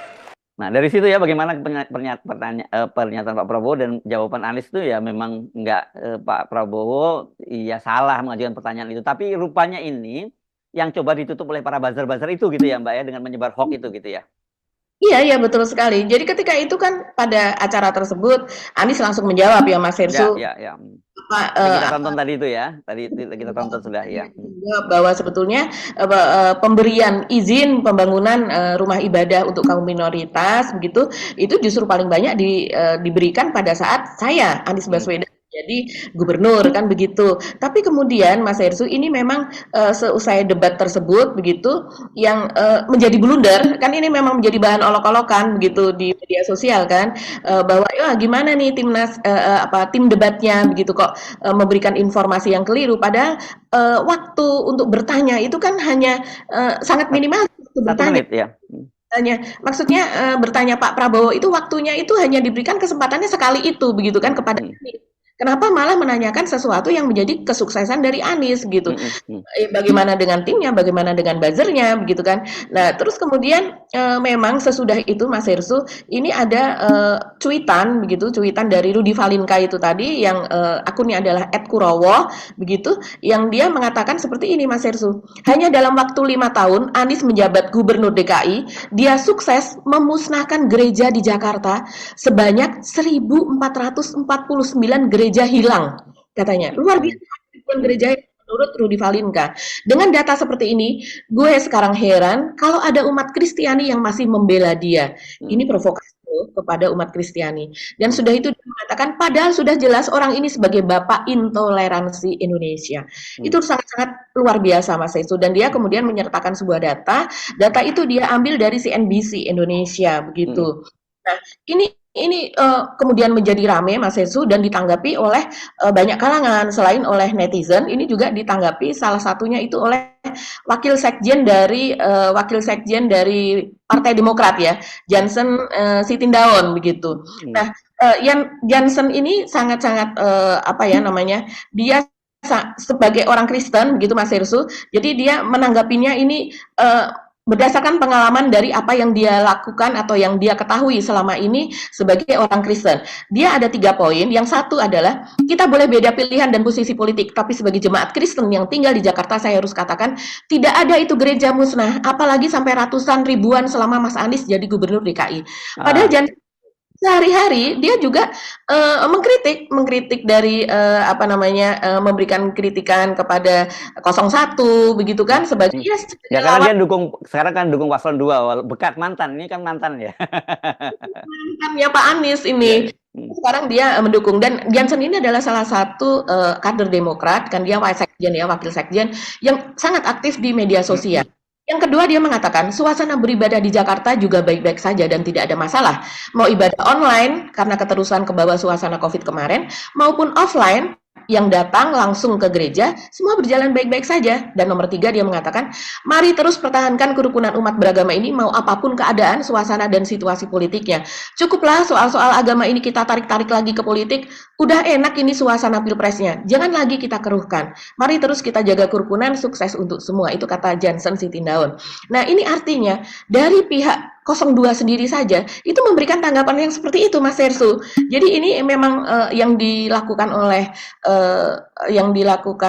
Nah, dari situ ya bagaimana pernyataan Pak Prabowo dan jawaban Anies itu ya memang Pak Prabowo ya salah mengajukan pertanyaan itu. Tapi rupanya ini yang coba ditutup oleh para buzzer-buzzer itu gitu ya Mbak ya, dengan menyebar hoax itu gitu ya. Iya, iya betul sekali. Jadi ketika itu kan pada acara tersebut Anies langsung menjawab ya Mas Ya, Hersu, ya, ya. apa, Kita tonton tadi itu ya. Tadi kita tonton sudah ya. bahwa sebetulnya pemberian izin pembangunan rumah ibadah untuk kaum minoritas begitu itu justru paling banyak diberikan pada saat saya Anies Baswedan jadi gubernur kan begitu. Tapi kemudian Mas Hersu ini memang seusai debat tersebut begitu yang menjadi blunder kan ini memang menjadi bahan olok-olokan begitu di media sosial kan bahwa ya gimana nih tim debatnya begitu kok memberikan informasi yang keliru padahal waktu untuk bertanya itu kan hanya sangat minimal untuk 1 bertanya. menit ya. Maksudnya bertanya Pak Prabowo itu waktunya itu hanya diberikan kesempatannya sekali itu begitu kan kepada Anies. Kenapa malah menanyakan sesuatu yang menjadi kesuksesan dari Anies gitu. Bagaimana dengan timnya, bagaimana dengan buzzernya begitu kan. Nah, terus kemudian memang sesudah itu Mas Hersu, ini ada cuitan dari Rudy Valinka itu tadi yang akunnya adalah @kurowo begitu, yang dia mengatakan seperti ini Mas Hersu. Hanya dalam waktu 5 tahun Anies menjabat Gubernur DKI, dia sukses memusnahkan gereja di Jakarta sebanyak 1.449 gereja hilang katanya. Luar biasa gereja menurut Rudy Valinka. Dengan data seperti ini, gue sekarang heran kalau ada umat Kristiani yang masih membela dia. Ini provokasi kepada umat Kristiani. Dan sudah itu dia mengatakan padahal sudah jelas orang ini sebagai bapak intoleransi Indonesia. Itu sangat-sangat luar biasa Mas Esu. Dan dia kemudian menyertakan sebuah data. Data itu dia ambil dari CNBC Indonesia begitu. Nah, ini kemudian menjadi rame Mas Hesu dan ditanggapi oleh banyak kalangan selain oleh netizen ini juga ditanggapi salah satunya itu oleh wakil sekjen dari Partai Demokrat ya Jansen Sitindaun begitu. Nah, Jansen ini sangat-sangat dia sebagai orang Kristen begitu Mas Hersu. Jadi dia menanggapinya ini berdasarkan pengalaman dari apa yang dia lakukan atau yang dia ketahui selama ini sebagai orang Kristen. Dia ada 3 poin. Yang satu adalah kita boleh beda pilihan dan posisi politik, tapi sebagai jemaat Kristen yang tinggal di Jakarta, saya harus katakan tidak ada itu gereja musnah, apalagi sampai ratusan ribuan selama Mas Anies jadi gubernur DKI. Padahal sehari-hari dia juga mengkritik dari memberikan kritikan kepada 01 begitu kan sebagai Hmm. ya Ya sebagai karena lawan dia sekarang kan dukung paslon 2, bekat mantan, ini kan mantan ya. mantannya Pak Anies Iya, ini. iya. Hmm. Sekarang dia mendukung dan Johnson ini adalah salah satu kader Demokrat kan dia wakil sekjen yang sangat aktif di media sosial. Yang kedua dia mengatakan suasana beribadah di Jakarta juga baik-baik saja dan tidak ada masalah. Mau ibadah online karena keterusan ke bawah suasana Covid kemarin maupun offline yang datang langsung ke gereja semua berjalan baik-baik saja. Dan nomor 3 dia mengatakan mari terus pertahankan kerukunan umat beragama ini mau apapun keadaan, suasana dan situasi politiknya. Cukuplah soal-soal agama ini kita tarik-tarik lagi ke politik. Udah enak ini suasana pilpresnya. Jangan lagi kita keruhkan. Mari terus kita jaga kerukunan, sukses untuk semua. Itu kata Johnson Sitindaun. Nah, ini artinya dari pihak 02 sendiri saja itu memberikan tanggapan yang seperti itu, Mas Sersu. Jadi ini memang yang dilakukan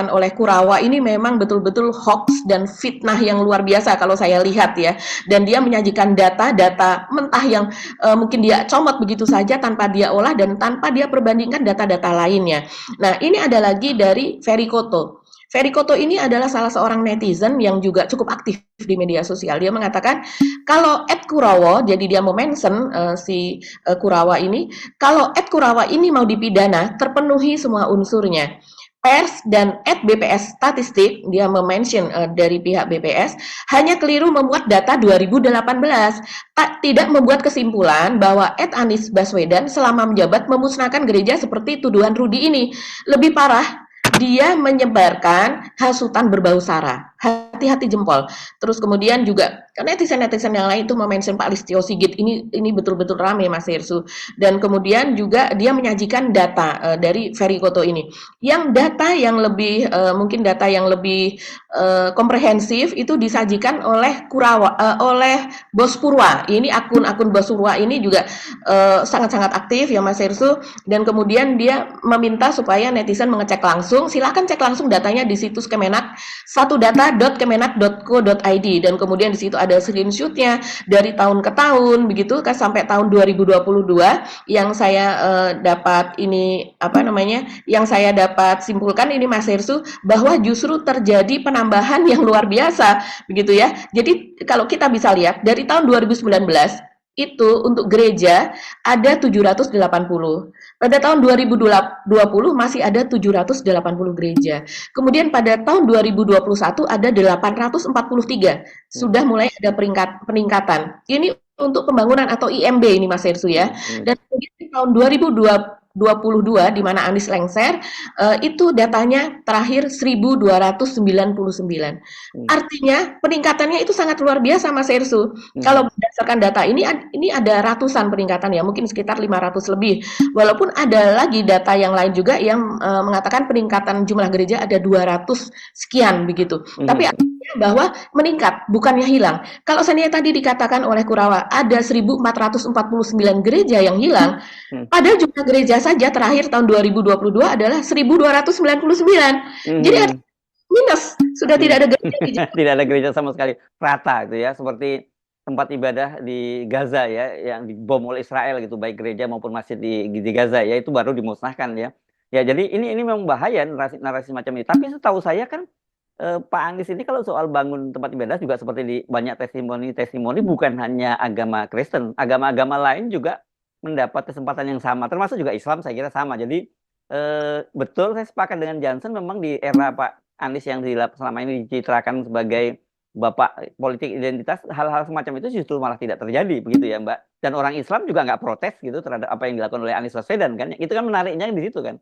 oleh Kurawa ini memang betul-betul hoax dan fitnah yang luar biasa kalau saya lihat ya. Dan dia menyajikan data-data mentah yang mungkin dia comot begitu saja tanpa dia olah dan tanpa dia perbandingkan data-data lainnya. Nah, ini ada lagi dari Ferry Koto. Ferry Koto ini adalah salah seorang netizen yang juga cukup aktif di media sosial. Dia mengatakan kalau Kurawa, jadi dia mau mention Kurawa ini, kalau Kurawa ini mau dipidana, terpenuhi semua unsurnya. Pers dan BPS Statistik, dia mention dari pihak BPS, hanya keliru memuat data 2018, tidak membuat kesimpulan bahwa Anies Baswedan selama menjabat memusnahkan gereja seperti tuduhan Rudi ini. Lebih parah, dia menyebarkan hasutan berbau sara. Hati-hati jempol. Terus kemudian juga netizen-netizen yang lain itu mention Pak Listio Sigit ini betul-betul rame Mas Hirsu. Dan kemudian juga dia menyajikan data dari Ferry Koto ini. Yang data yang lebih mungkin data yang lebih komprehensif itu disajikan oleh oleh Bos Purwa. Ini akun Bos Purwa ini juga sangat-sangat aktif ya Mas Hirsu. Dan kemudian dia meminta supaya netizen mengecek langsung. Silakan cek langsung datanya di situs Kemenak satudata.kemenak.co.id dan kemudian di situ ada screenshotnya dari tahun ke tahun begitu kan sampai tahun 2022 yang saya dapat yang saya dapat simpulkan ini Mas Hersu bahwa justru terjadi penambahan yang luar biasa begitu ya. Jadi kalau kita bisa lihat dari tahun 2019 itu untuk gereja ada 780. Pada tahun 2020 masih ada 780 gereja. Kemudian pada tahun 2021 ada 843. Sudah mulai ada peningkatan. Ini untuk pembangunan atau IMB ini Mas Hersu ya. Dan kemudian di tahun 2022 di mana Anies lengser itu datanya terakhir 1299. Artinya peningkatannya itu sangat luar biasa Mas Hersu. Kalau berdasarkan data ini ada ratusan peningkatan ya, mungkin sekitar 500 lebih. Walaupun ada lagi data yang lain juga yang mengatakan peningkatan jumlah gereja ada 200 sekian begitu. Tapi artinya bahwa meningkat, bukannya hilang. Kalau seandainya tadi dikatakan oleh Kurawa ada 1449 gereja yang hilang, padahal jumlah gereja saja terakhir tahun 2022 adalah 1299. Jadi ada minus, sudah tidak ada gereja di Jakarta. Tidak ada gereja sama sekali, rata gitu ya, seperti tempat ibadah di Gaza ya, yang dibom oleh Israel gitu, baik gereja maupun masjid di Gaza ya, itu baru dimusnahkan ya. Ya jadi ini memang bahaya narasi macam ini. Tapi setahu saya kan Pak Anies ini kalau soal bangun tempat ibadah juga seperti di banyak testimoni bukan hanya agama Kristen, agama-agama lain juga mendapat kesempatan yang sama, termasuk juga Islam saya kira sama. Jadi betul saya sepakat dengan Johnson, memang di era Pak Anies yang selama ini dicitrakan sebagai bapak politik identitas, hal-hal semacam itu justru malah tidak terjadi begitu ya Mbak. Dan orang Islam juga nggak protes gitu terhadap apa yang dilakukan oleh Anies Baswedan kan. Itu kan menariknya di situ kan.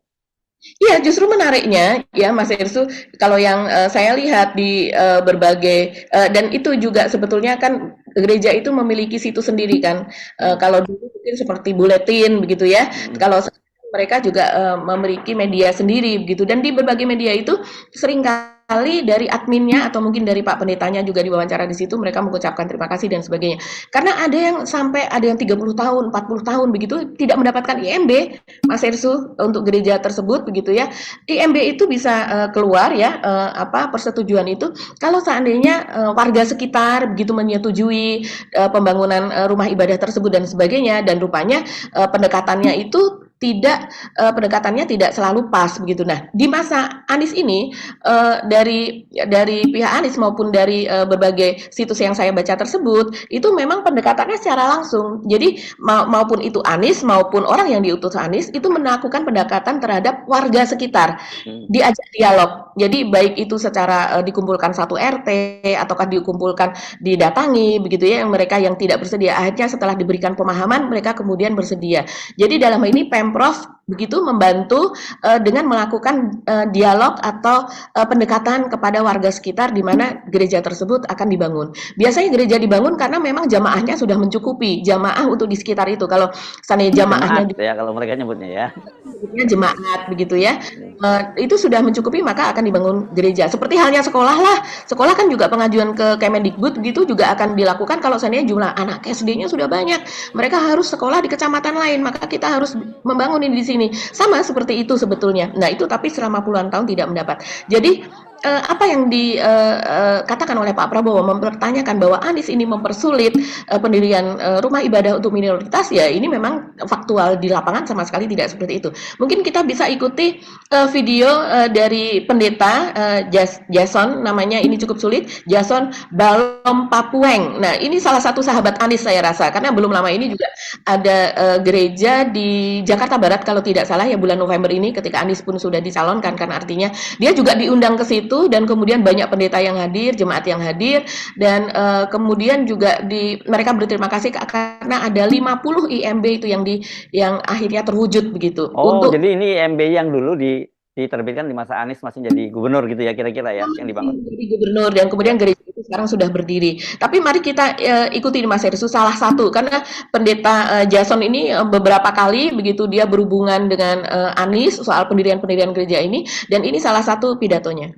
Iya, justru menariknya ya Mas Irsu, kalau yang saya lihat di berbagai dan itu juga sebetulnya kan gereja itu memiliki situs sendiri kan. Kalau dulu mungkin seperti buletin begitu ya. Kalau mereka juga memiliki media sendiri begitu dan di berbagai media itu seringkali sekali dari adminnya atau mungkin dari Pak Pendetanya juga diwawancara di situ, mereka mengucapkan terima kasih dan sebagainya. Karena ada yang sampai ada yang 30 tahun, 40 tahun begitu tidak mendapatkan IMB, Mas Ersu, untuk gereja tersebut begitu ya. IMB itu bisa keluar ya, persetujuan itu kalau seandainya warga sekitar begitu menyetujui pembangunan rumah ibadah tersebut dan sebagainya, dan rupanya pendekatannya itu pendekatannya tidak selalu pas begitu. Nah, di masa Anies ini dari pihak Anies maupun dari berbagai situs yang saya baca tersebut itu memang pendekatannya secara langsung. Jadi maupun itu Anies maupun orang yang diutus Anies itu melakukan pendekatan terhadap warga sekitar, diajak dialog. Jadi baik itu secara dikumpulkan satu RT ataukah dikumpulkan didatangi begitu ya, yang mereka yang tidak bersedia akhirnya setelah diberikan pemahaman mereka kemudian bersedia. Jadi dalam hal ini Pemprov begitu membantu dengan melakukan dialog atau pendekatan kepada warga sekitar di mana gereja tersebut akan dibangun. Biasanya gereja dibangun karena memang jamaahnya sudah mencukupi jamaah untuk di sekitar itu. Kalau seandainya jamaahnya Jemaat ya kalau mereka nyebutnya ya. jemaat begitu ya, itu sudah mencukupi maka akan dibangun gereja. Seperti halnya sekolah lah, sekolah kan juga pengajuan ke Kemendikbud gitu juga akan dilakukan kalau seandainya jumlah anak SD-nya sudah banyak, mereka harus sekolah di kecamatan lain, maka kita harus membangun ini di sini. Sama seperti itu sebetulnya. Nah itu tapi selama puluhan tahun tidak mendapat. Jadi apa yang dikatakan oleh Pak Prabowo mempertanyakan bahwa Anies ini mempersulit pendirian rumah ibadah untuk minoritas, ya ini memang faktual di lapangan sama sekali tidak seperti itu. Mungkin kita bisa ikuti video dari pendeta Jason, namanya ini cukup sulit, Jason Balom Papueng. Nah ini salah satu sahabat Anies saya rasa, karena belum lama ini juga ada gereja di Jakarta Barat kalau tidak salah ya bulan November ini ketika Anies pun sudah dicalonkan, karena artinya dia juga diundang ke situ dan kemudian banyak pendeta yang hadir, jemaat yang hadir, dan kemudian juga mereka berterima kasih karena ada 50 IMB itu yang akhirnya terwujud begitu. Oh, Untuk jadi ini IMB yang dulu diterbitkan di masa Anies masih jadi gubernur gitu ya kira-kira ya yang dibangun. jadi gubernur dan kemudian Ya. gereja itu sekarang sudah berdiri. Tapi mari kita ikuti Mas Heru salah satu karena pendeta Jason ini beberapa kali begitu dia berhubungan dengan Anies soal pendirian gereja ini, dan ini salah satu pidatonya.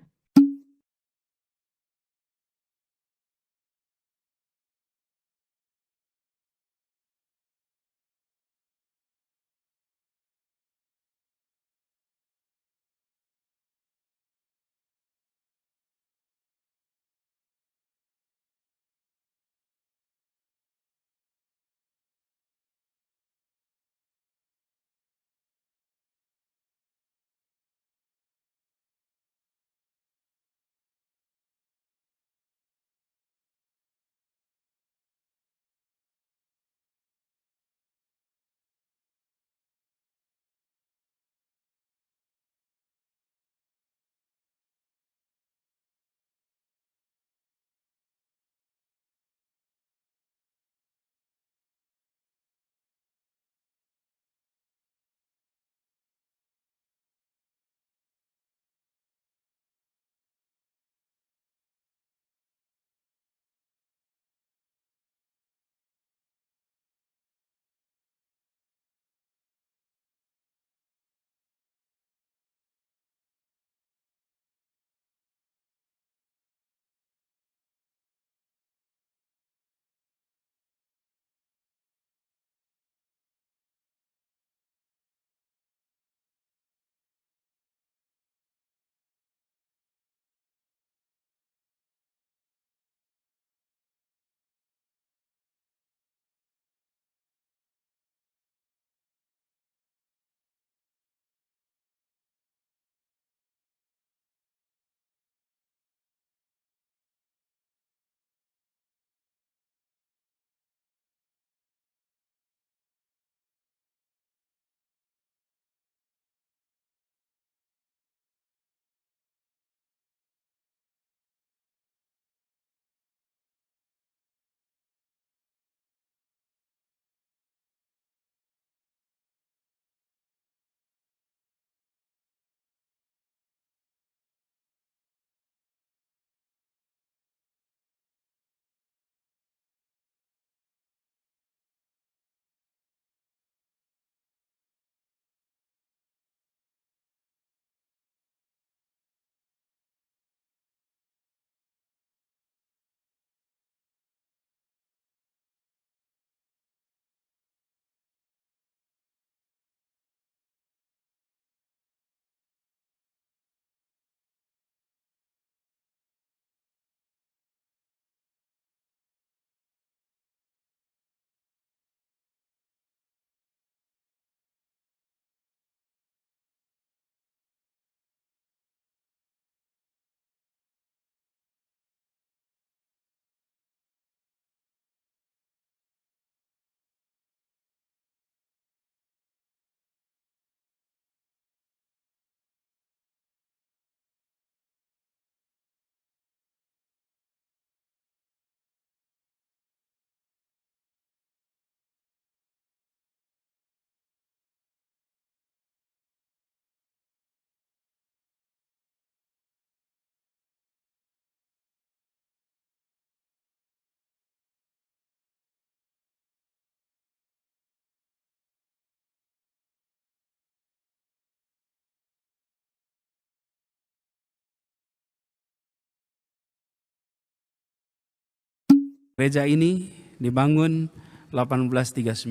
Gereja ini dibangun 1839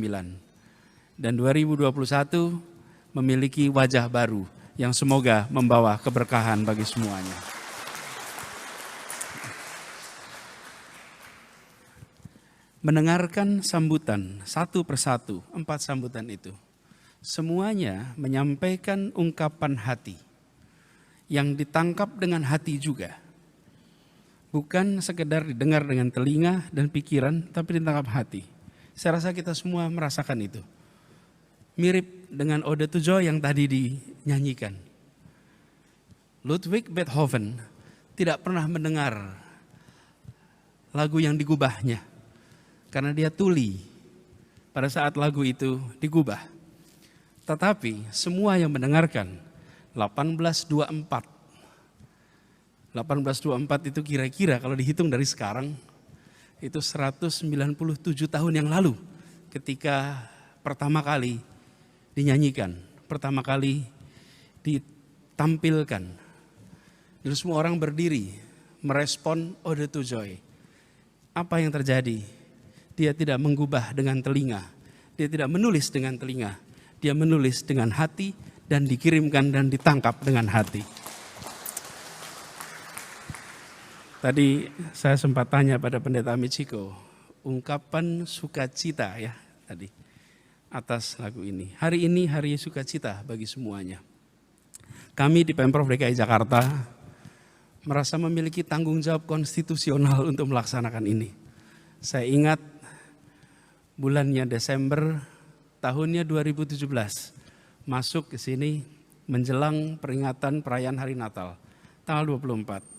dan 2021 memiliki wajah baru yang semoga membawa keberkahan bagi semuanya. Mendengarkan sambutan satu persatu, 4 sambutan itu, semuanya menyampaikan ungkapan hati yang ditangkap dengan hati juga. Bukan sekedar didengar dengan telinga dan pikiran, tapi ditangkap hati. Saya rasa kita semua merasakan itu. Mirip dengan Ode to Joy yang tadi dinyanyikan. Ludwig Beethoven tidak pernah mendengar lagu yang digubahnya, karena dia tuli pada saat lagu itu digubah. Tetapi semua yang mendengarkan 1824 itu kira-kira kalau dihitung dari sekarang itu 197 tahun yang lalu ketika pertama kali dinyanyikan, pertama kali ditampilkan. Lalu semua orang berdiri merespon Ode to Joy. Apa yang terjadi? Dia tidak menggubah dengan telinga, dia tidak menulis dengan telinga, dia menulis dengan hati dan dikirimkan dan ditangkap dengan hati. Tadi saya sempat tanya pada Pendeta Michiko, ungkapan sukacita ya tadi atas lagu ini. Hari ini hari sukacita bagi semuanya. Kami di Pemprov DKI Jakarta merasa memiliki tanggung jawab konstitusional untuk melaksanakan ini. Saya ingat bulannya Desember tahunnya 2017 masuk ke sini menjelang peringatan perayaan Hari Natal tanggal 24.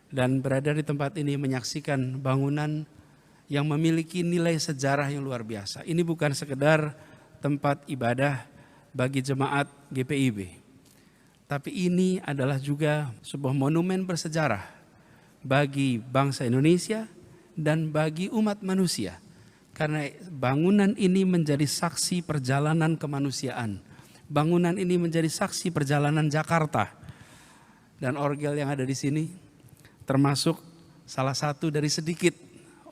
Dan berada di tempat ini menyaksikan bangunan yang memiliki nilai sejarah yang luar biasa. Ini bukan sekedar tempat ibadah bagi jemaat GPIB. Tapi ini adalah juga sebuah monumen bersejarah bagi bangsa Indonesia dan bagi umat manusia. Karena bangunan ini menjadi saksi perjalanan kemanusiaan. Bangunan ini menjadi saksi perjalanan Jakarta. Dan orgel yang ada di sini termasuk salah satu dari sedikit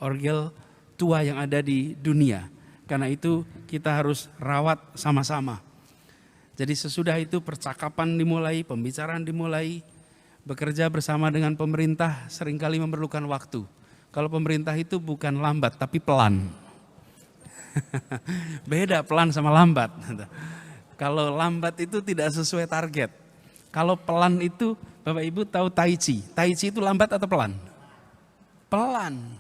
orgel tua yang ada di dunia. Karena itu kita harus rawat sama-sama. Jadi sesudah itu percakapan dimulai, pembicaraan dimulai, bekerja bersama dengan pemerintah seringkali memerlukan waktu. Kalau pemerintah itu bukan lambat tapi pelan. Beda pelan sama lambat. Kalau lambat itu tidak sesuai target. Kalau pelan itu, Bapak Ibu tahu Tai Chi. Tai Chi itu lambat atau pelan? Pelan.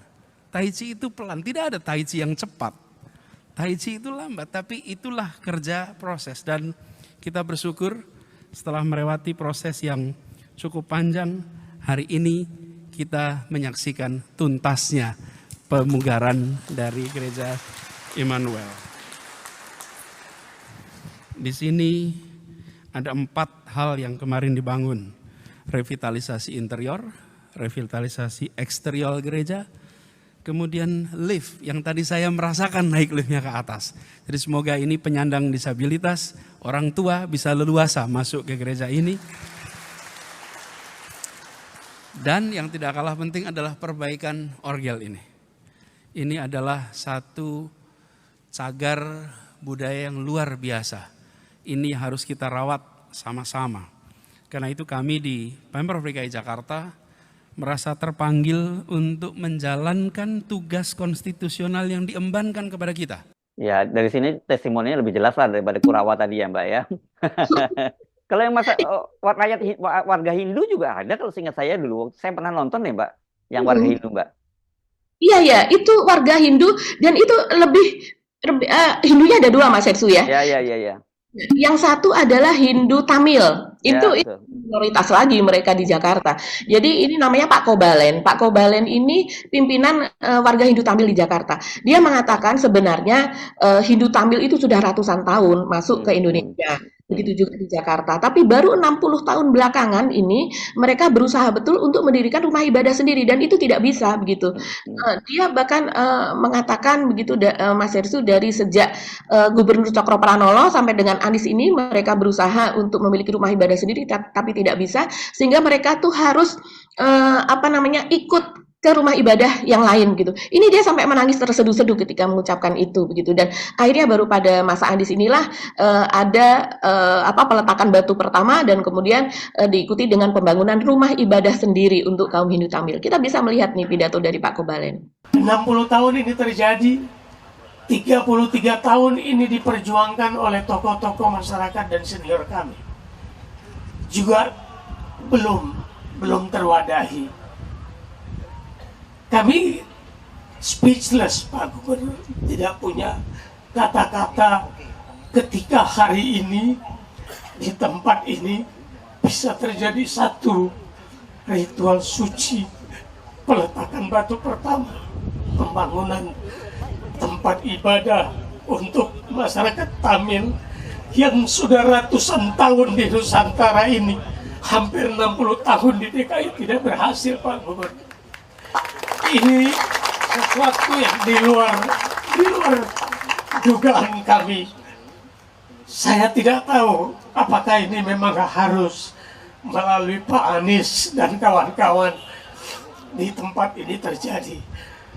Tai Chi itu pelan, tidak ada Tai Chi yang cepat. Tai Chi itu lambat, tapi itulah kerja proses. Dan kita bersyukur setelah melewati proses yang cukup panjang, hari ini kita menyaksikan tuntasnya pemugaran dari Gereja Immanuel. Di sini ada 4 hal yang kemarin dibangun. Revitalisasi interior, revitalisasi eksterior gereja, kemudian lift yang tadi saya merasakan naik liftnya ke atas. Jadi semoga ini penyandang disabilitas, orang tua bisa leluasa masuk ke gereja ini. Dan yang tidak kalah penting adalah perbaikan orgel ini. Ini adalah satu cagar budaya yang luar biasa. Ini harus kita rawat sama-sama. Karena itu kami di Pemprov DKI Jakarta merasa terpanggil untuk menjalankan tugas konstitusional yang diembankan kepada kita. Ya, dari sini testimoninya lebih jelas lah daripada Kurawa tadi ya Mbak ya. Kalau yang warga Hindu juga ada kalau seingat saya dulu. Saya pernah nonton ya Mbak, yang warga Hindu Mbak. Iya ya, itu warga Hindu dan itu lebih Hindunya ada 2 Mas Ersu ya. Ya. Yang satu adalah Hindu Tamil. Itu minoritas lagi mereka di Jakarta. Jadi ini namanya Pak Kobalen. Pak Kobalen ini pimpinan warga Hindu Tamil di Jakarta. Dia mengatakan sebenarnya Hindu Tamil itu sudah ratusan tahun masuk ke Indonesia. Begitu juga di Jakarta. Tapi baru 60 tahun belakangan ini mereka berusaha betul untuk mendirikan rumah ibadah sendiri dan itu tidak bisa begitu. Dia bahkan mengatakan begitu Mas Ersu dari sejak Gubernur Cokropranolo sampai dengan Anies ini mereka berusaha untuk memiliki rumah ibadah sendiri tapi tidak bisa sehingga mereka tuh harus ikut ke rumah ibadah yang lain gitu. Ini dia sampai menangis terseduh-seduh ketika mengucapkan itu begitu. Dan akhirnya baru pada masa Andis inilah ada peletakan batu pertama dan kemudian diikuti dengan pembangunan rumah ibadah sendiri untuk kaum Hindu Tamil. Kita bisa melihat nih pidato dari Pak Kobalen. 60 tahun ini terjadi, 33 tahun ini diperjuangkan oleh tokoh-tokoh masyarakat dan senior kami. Juga belum terwadahi. Kami speechless, Pak Gubernur, tidak punya kata-kata ketika hari ini di tempat ini bisa terjadi satu ritual suci peletakan batu pertama, pembangunan tempat ibadah untuk masyarakat Tamil yang sudah ratusan tahun di Nusantara ini, hampir 60 tahun di DKI tidak berhasil, Pak Gubernur. Ini sesuatu yang di luar dugaan kami. Saya tidak tahu apakah ini memang harus melalui Pak Anies dan kawan-kawan di tempat ini terjadi.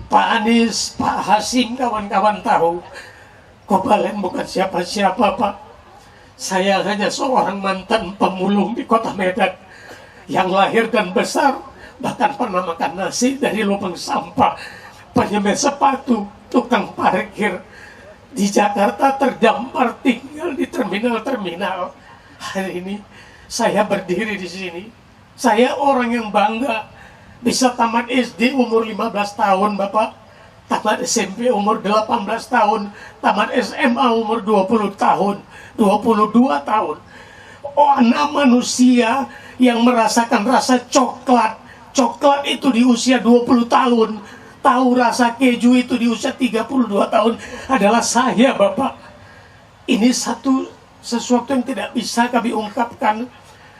Pak Anies, Pak Hasim, kawan-kawan tahu Kobalen bukan siapa-siapa, Pak. Saya hanya seorang mantan pemulung di kota Medan yang lahir dan besar, bahkan pernah makan nasi dari lubang sampah, penyemet sepatu, tukang parkir di Jakarta, terdampar tinggal di terminal-terminal. Hari ini saya berdiri di sini. Saya orang yang bangga bisa tamat SD umur 15 tahun, Bapak. Tamat SMP umur 18 tahun, tamat SMA umur 20 tahun, 22 tahun. Oh, anak manusia yang merasakan rasa coklat. Coklat itu di usia 20 tahun, tahu rasa keju itu di usia 32 tahun adalah saya, Bapak. Ini sesuatu yang tidak bisa kami ungkapkan,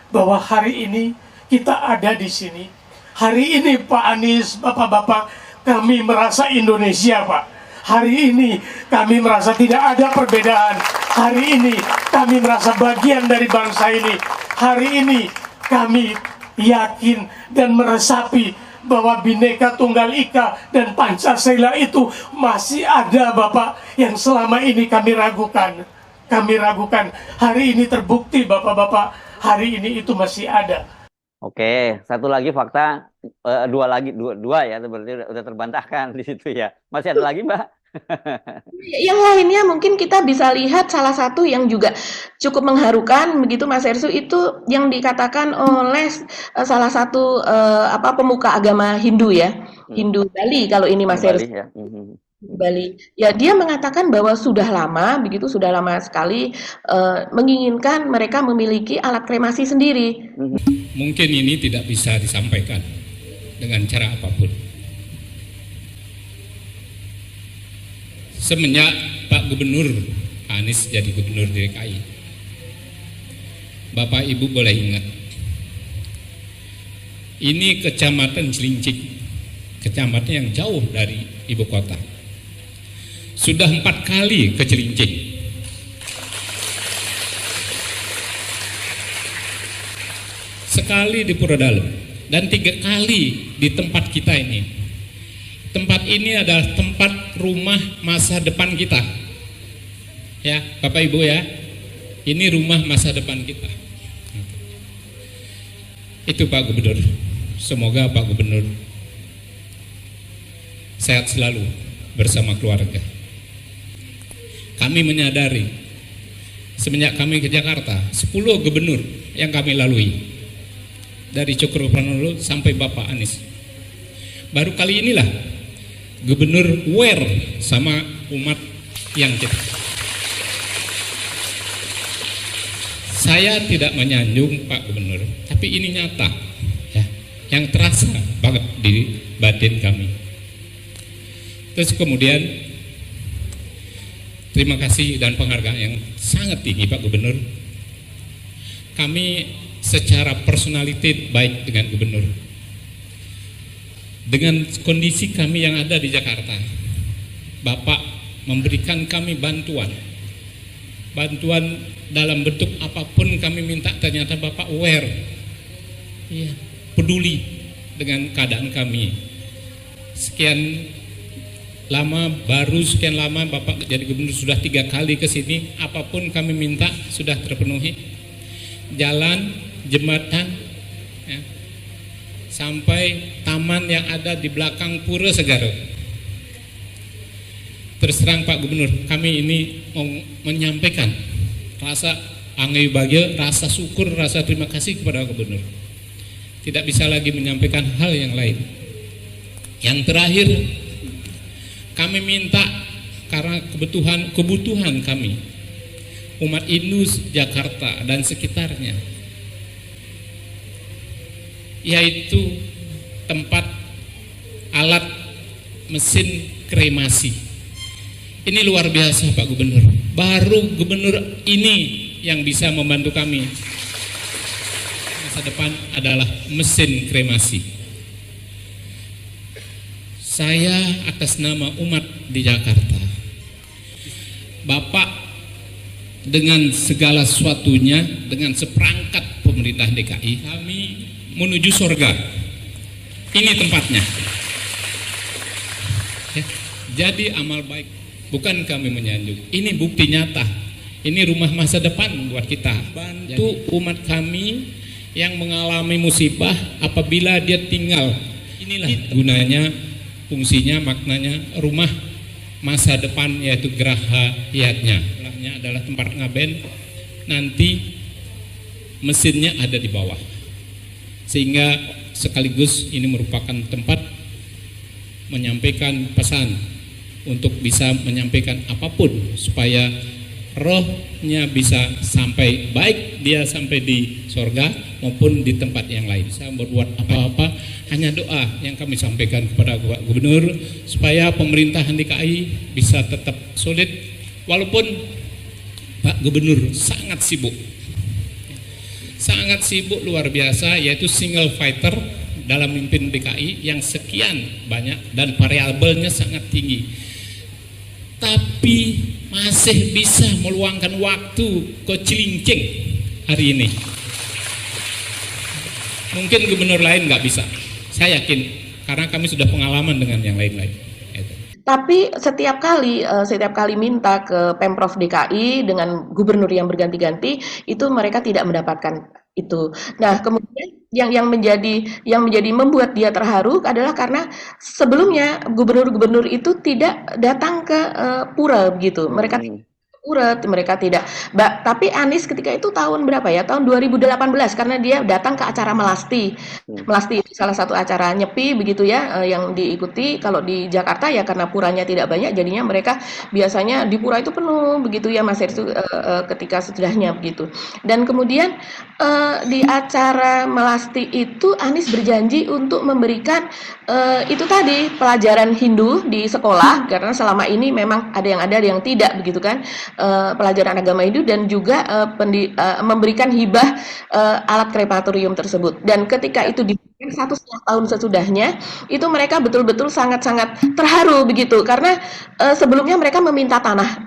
bahwa hari ini kita ada di sini. Hari ini Pak Anies, Bapak-bapak, kami merasa Indonesia, Pak. Hari ini kami merasa tidak ada perbedaan. Hari ini kami merasa bagian dari bangsa ini. Hari ini kami yakin dan meresapi bahwa Bhinneka Tunggal Ika dan Pancasila itu masih ada, Bapak, yang selama ini kami ragukan. Kami ragukan. Hari ini terbukti, Bapak-bapak, hari ini itu masih ada. Oke, satu lagi fakta, dua ya, berarti udah terbantahkan di situ ya. Masih ada lagi, Mbak? Yang lainnya mungkin kita bisa lihat salah satu yang juga cukup mengharukan begitu, Mas Ersu, itu yang dikatakan oleh salah satu pemuka agama Hindu ya, Hindu Bali kalau ini, Mas Ersu. Ya. Bali. Ya, dia mengatakan bahwa sudah lama sekali menginginkan mereka memiliki alat kremasi sendiri. Mungkin ini tidak bisa disampaikan dengan cara apapun. Semenjak Pak Gubernur Anies jadi Gubernur DKI, Bapak Ibu boleh ingat, ini Kecamatan Cilincing, kecamatan yang jauh dari ibu kota. Sudah 4 kali ke Cilincing. Sekali di Puradalem dan 3 kali di tempat kita ini. Tempat ini adalah tempat rumah masa depan kita. Ya, Bapak Ibu ya. Ini rumah masa depan kita. Itu Pak Gubernur. Semoga Pak Gubernur sehat selalu bersama keluarga. Kami menyadari semenjak kami ke Jakarta, 10 gubernur yang kami lalui, dari Cokro Pranolo sampai Bapak Anies. Baru kali inilah Gubernur aware sama umat yang kita. Saya tidak menyanjung Pak Gubernur, tapi ini nyata ya, yang terasa banget di batin kami. Terus kemudian terima kasih dan penghargaan yang sangat tinggi Pak Gubernur. Kami secara personality baik dengan Gubernur. Dengan kondisi kami yang ada di Jakarta, Bapak memberikan kami bantuan dalam bentuk apapun kami minta, ternyata Bapak aware, ya, peduli dengan keadaan kami. sekian lama, baru sekian lama Bapak jadi gubernur sudah 3 kali ke sini, apapun kami minta sudah terpenuhi. Jalan, jembatan, ya, sampai taman yang ada di belakang Pura Segaro. Terus terang Pak Gubernur, kami ini mau menyampaikan rasa angin bahagia, rasa syukur, rasa terima kasih kepada Gubernur. Tidak bisa lagi menyampaikan hal yang lain. Yang terakhir, kami minta karena kebutuhan kami umat Hindu Jakarta dan sekitarnya, yaitu tempat alat mesin kremasi. Ini luar biasa Pak Gubernur. Baru gubernur ini yang bisa membantu kami. Masa depan adalah mesin kremasi. Saya atas nama umat di Jakarta, Bapak dengan segala sesuatunya, dengan seperangkat pemerintah DKI, kami menuju surga. Ini tempatnya. Ya, jadi amal baik, bukan kami menyanjung. Ini bukti nyata. Ini rumah masa depan buat kita. Bantu umat kami yang mengalami musibah apabila dia tinggal. Inilah gunanya, fungsinya, maknanya rumah masa depan, yaitu geraha hiatnya. Belakangnya adalah tempat ngaben, nanti mesinnya ada di bawah, sehingga sekaligus ini merupakan tempat menyampaikan pesan untuk bisa menyampaikan apapun supaya rohnya bisa sampai, baik dia sampai di sorga maupun di tempat yang lain. Saya berbuat apa-apa, hanya doa yang kami sampaikan kepada Pak Gubernur supaya pemerintahan DKI bisa tetap solid walaupun Pak Gubernur sangat sibuk luar biasa, yaitu single fighter dalam memimpin DKI yang sekian banyak dan variabelnya sangat tinggi, tapi masih bisa meluangkan waktu ke Cilincing hari ini. Mungkin gubernur lain nggak bisa, saya yakin, karena kami sudah pengalaman dengan yang lain-lain. Tapi setiap kali minta ke Pemprov DKI dengan gubernur yang berganti-ganti, itu mereka tidak mendapatkan itu. Nah, kemudian yang menjadi membuat dia terharu adalah karena sebelumnya gubernur-gubernur itu tidak datang ke Pura begitu. Mereka uret, mereka tidak. Tapi Anies ketika itu tahun berapa ya? Tahun 2018, karena dia datang ke acara Melasti. Melasti itu salah satu acara nyepi begitu ya, yang diikuti. Kalau di Jakarta ya karena puranya tidak banyak, jadinya mereka biasanya di pura itu penuh begitu ya Mas Heru, ketika sesudahnya begitu. Dan kemudian di acara Melasti itu Anies berjanji untuk memberikan itu tadi pelajaran Hindu di sekolah, karena selama ini memang ada yang tidak begitu kan. Pelajaran agama Hindu, dan juga memberikan hibah alat krematorium tersebut. Dan ketika itu diberikan 1,5 tahun sesudahnya, itu mereka betul-betul sangat-sangat terharu begitu, karena sebelumnya mereka meminta tanah,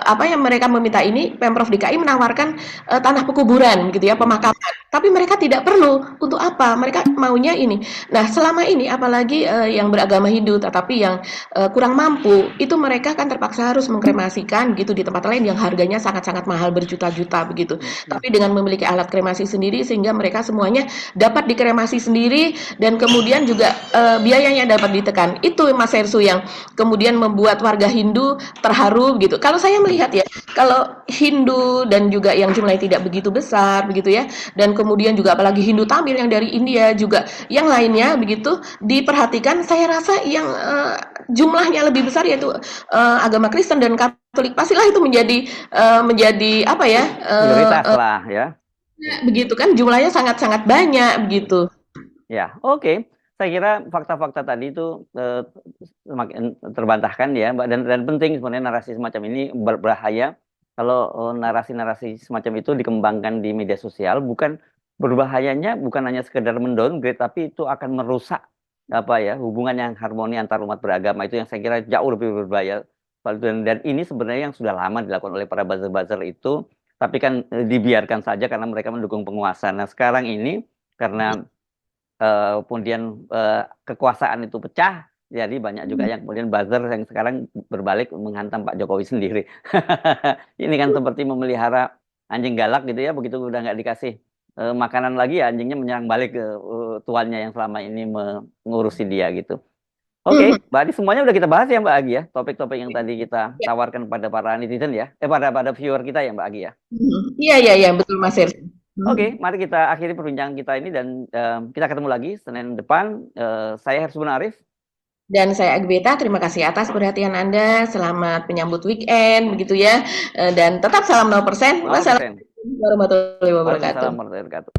apa yang mereka meminta ini, Pemprov DKI menawarkan tanah pekuburan gitu ya, pemakaman, tapi mereka tidak perlu. Untuk apa? Mereka maunya ini. Nah, selama ini apalagi yang beragama Hindu tetapi yang kurang mampu, itu mereka kan terpaksa harus mengkremasikan gitu di tempat lain yang harganya sangat-sangat mahal, berjuta-juta begitu. Tapi dengan memiliki alat kremasi sendiri, sehingga mereka semuanya dapat dikremasi sendiri, dan kemudian juga biayanya dapat ditekan. Itu Mas Hersu yang kemudian membuat warga Hindu terharu gitu. Kalau saya melihat ya, kalau Hindu dan juga yang jumlahnya tidak begitu besar begitu ya, dan kemudian juga apalagi Hindu Tamil yang dari India juga yang lainnya begitu diperhatikan, saya rasa yang jumlahnya lebih besar yaitu agama Kristen dan Katolik, pastilah itu menjadi apa ya, prioritas lah ya. Begitu kan, jumlahnya sangat-sangat banyak begitu. Ya, oke. Saya kira fakta-fakta tadi itu semakin terbantahkan ya, Mbak, dan penting sebenarnya narasi semacam ini berbahaya kalau narasi-narasi semacam itu dikembangkan di media sosial. Berbahayanya bukan hanya sekedar mendowngrade, tapi itu akan merusak hubungan yang harmoni antar umat beragama, itu yang saya kira jauh lebih berbahaya. Dan ini sebenarnya yang sudah lama dilakukan oleh para buzzer-buzzer itu, tapi kan dibiarkan saja karena mereka mendukung penguasa. Nah, sekarang ini karena kemudian kekuasaan itu pecah, Jadi banyak juga yang kemudian buzzer yang sekarang berbalik menghantam Pak Jokowi sendiri. Ini kan seperti memelihara anjing galak gitu ya, begitu udah nggak dikasih makanan lagi ya anjingnya menyerang balik ke tuannya yang selama ini mengurusi dia gitu. Oke, Mbak Adi, semuanya udah kita bahas ya Mbak Agi ya, topik-topik yang tadi kita tawarkan pada para netizen ya, pada viewer kita ya Mbak Agi ya. Iya, betul Mas Hersi. Oke, mari kita akhiri perbincangan kita ini dan kita ketemu lagi Senin depan. Saya Hersu Arif. Dan saya Agbeta, terima kasih atas perhatian Anda. Selamat menyambut weekend, begitu ya. Dan tetap salam 0%. Wassalamualaikum warahmatullahi wabarakatuh. Waalaikumsalam warahmatullahi wabarakatuh.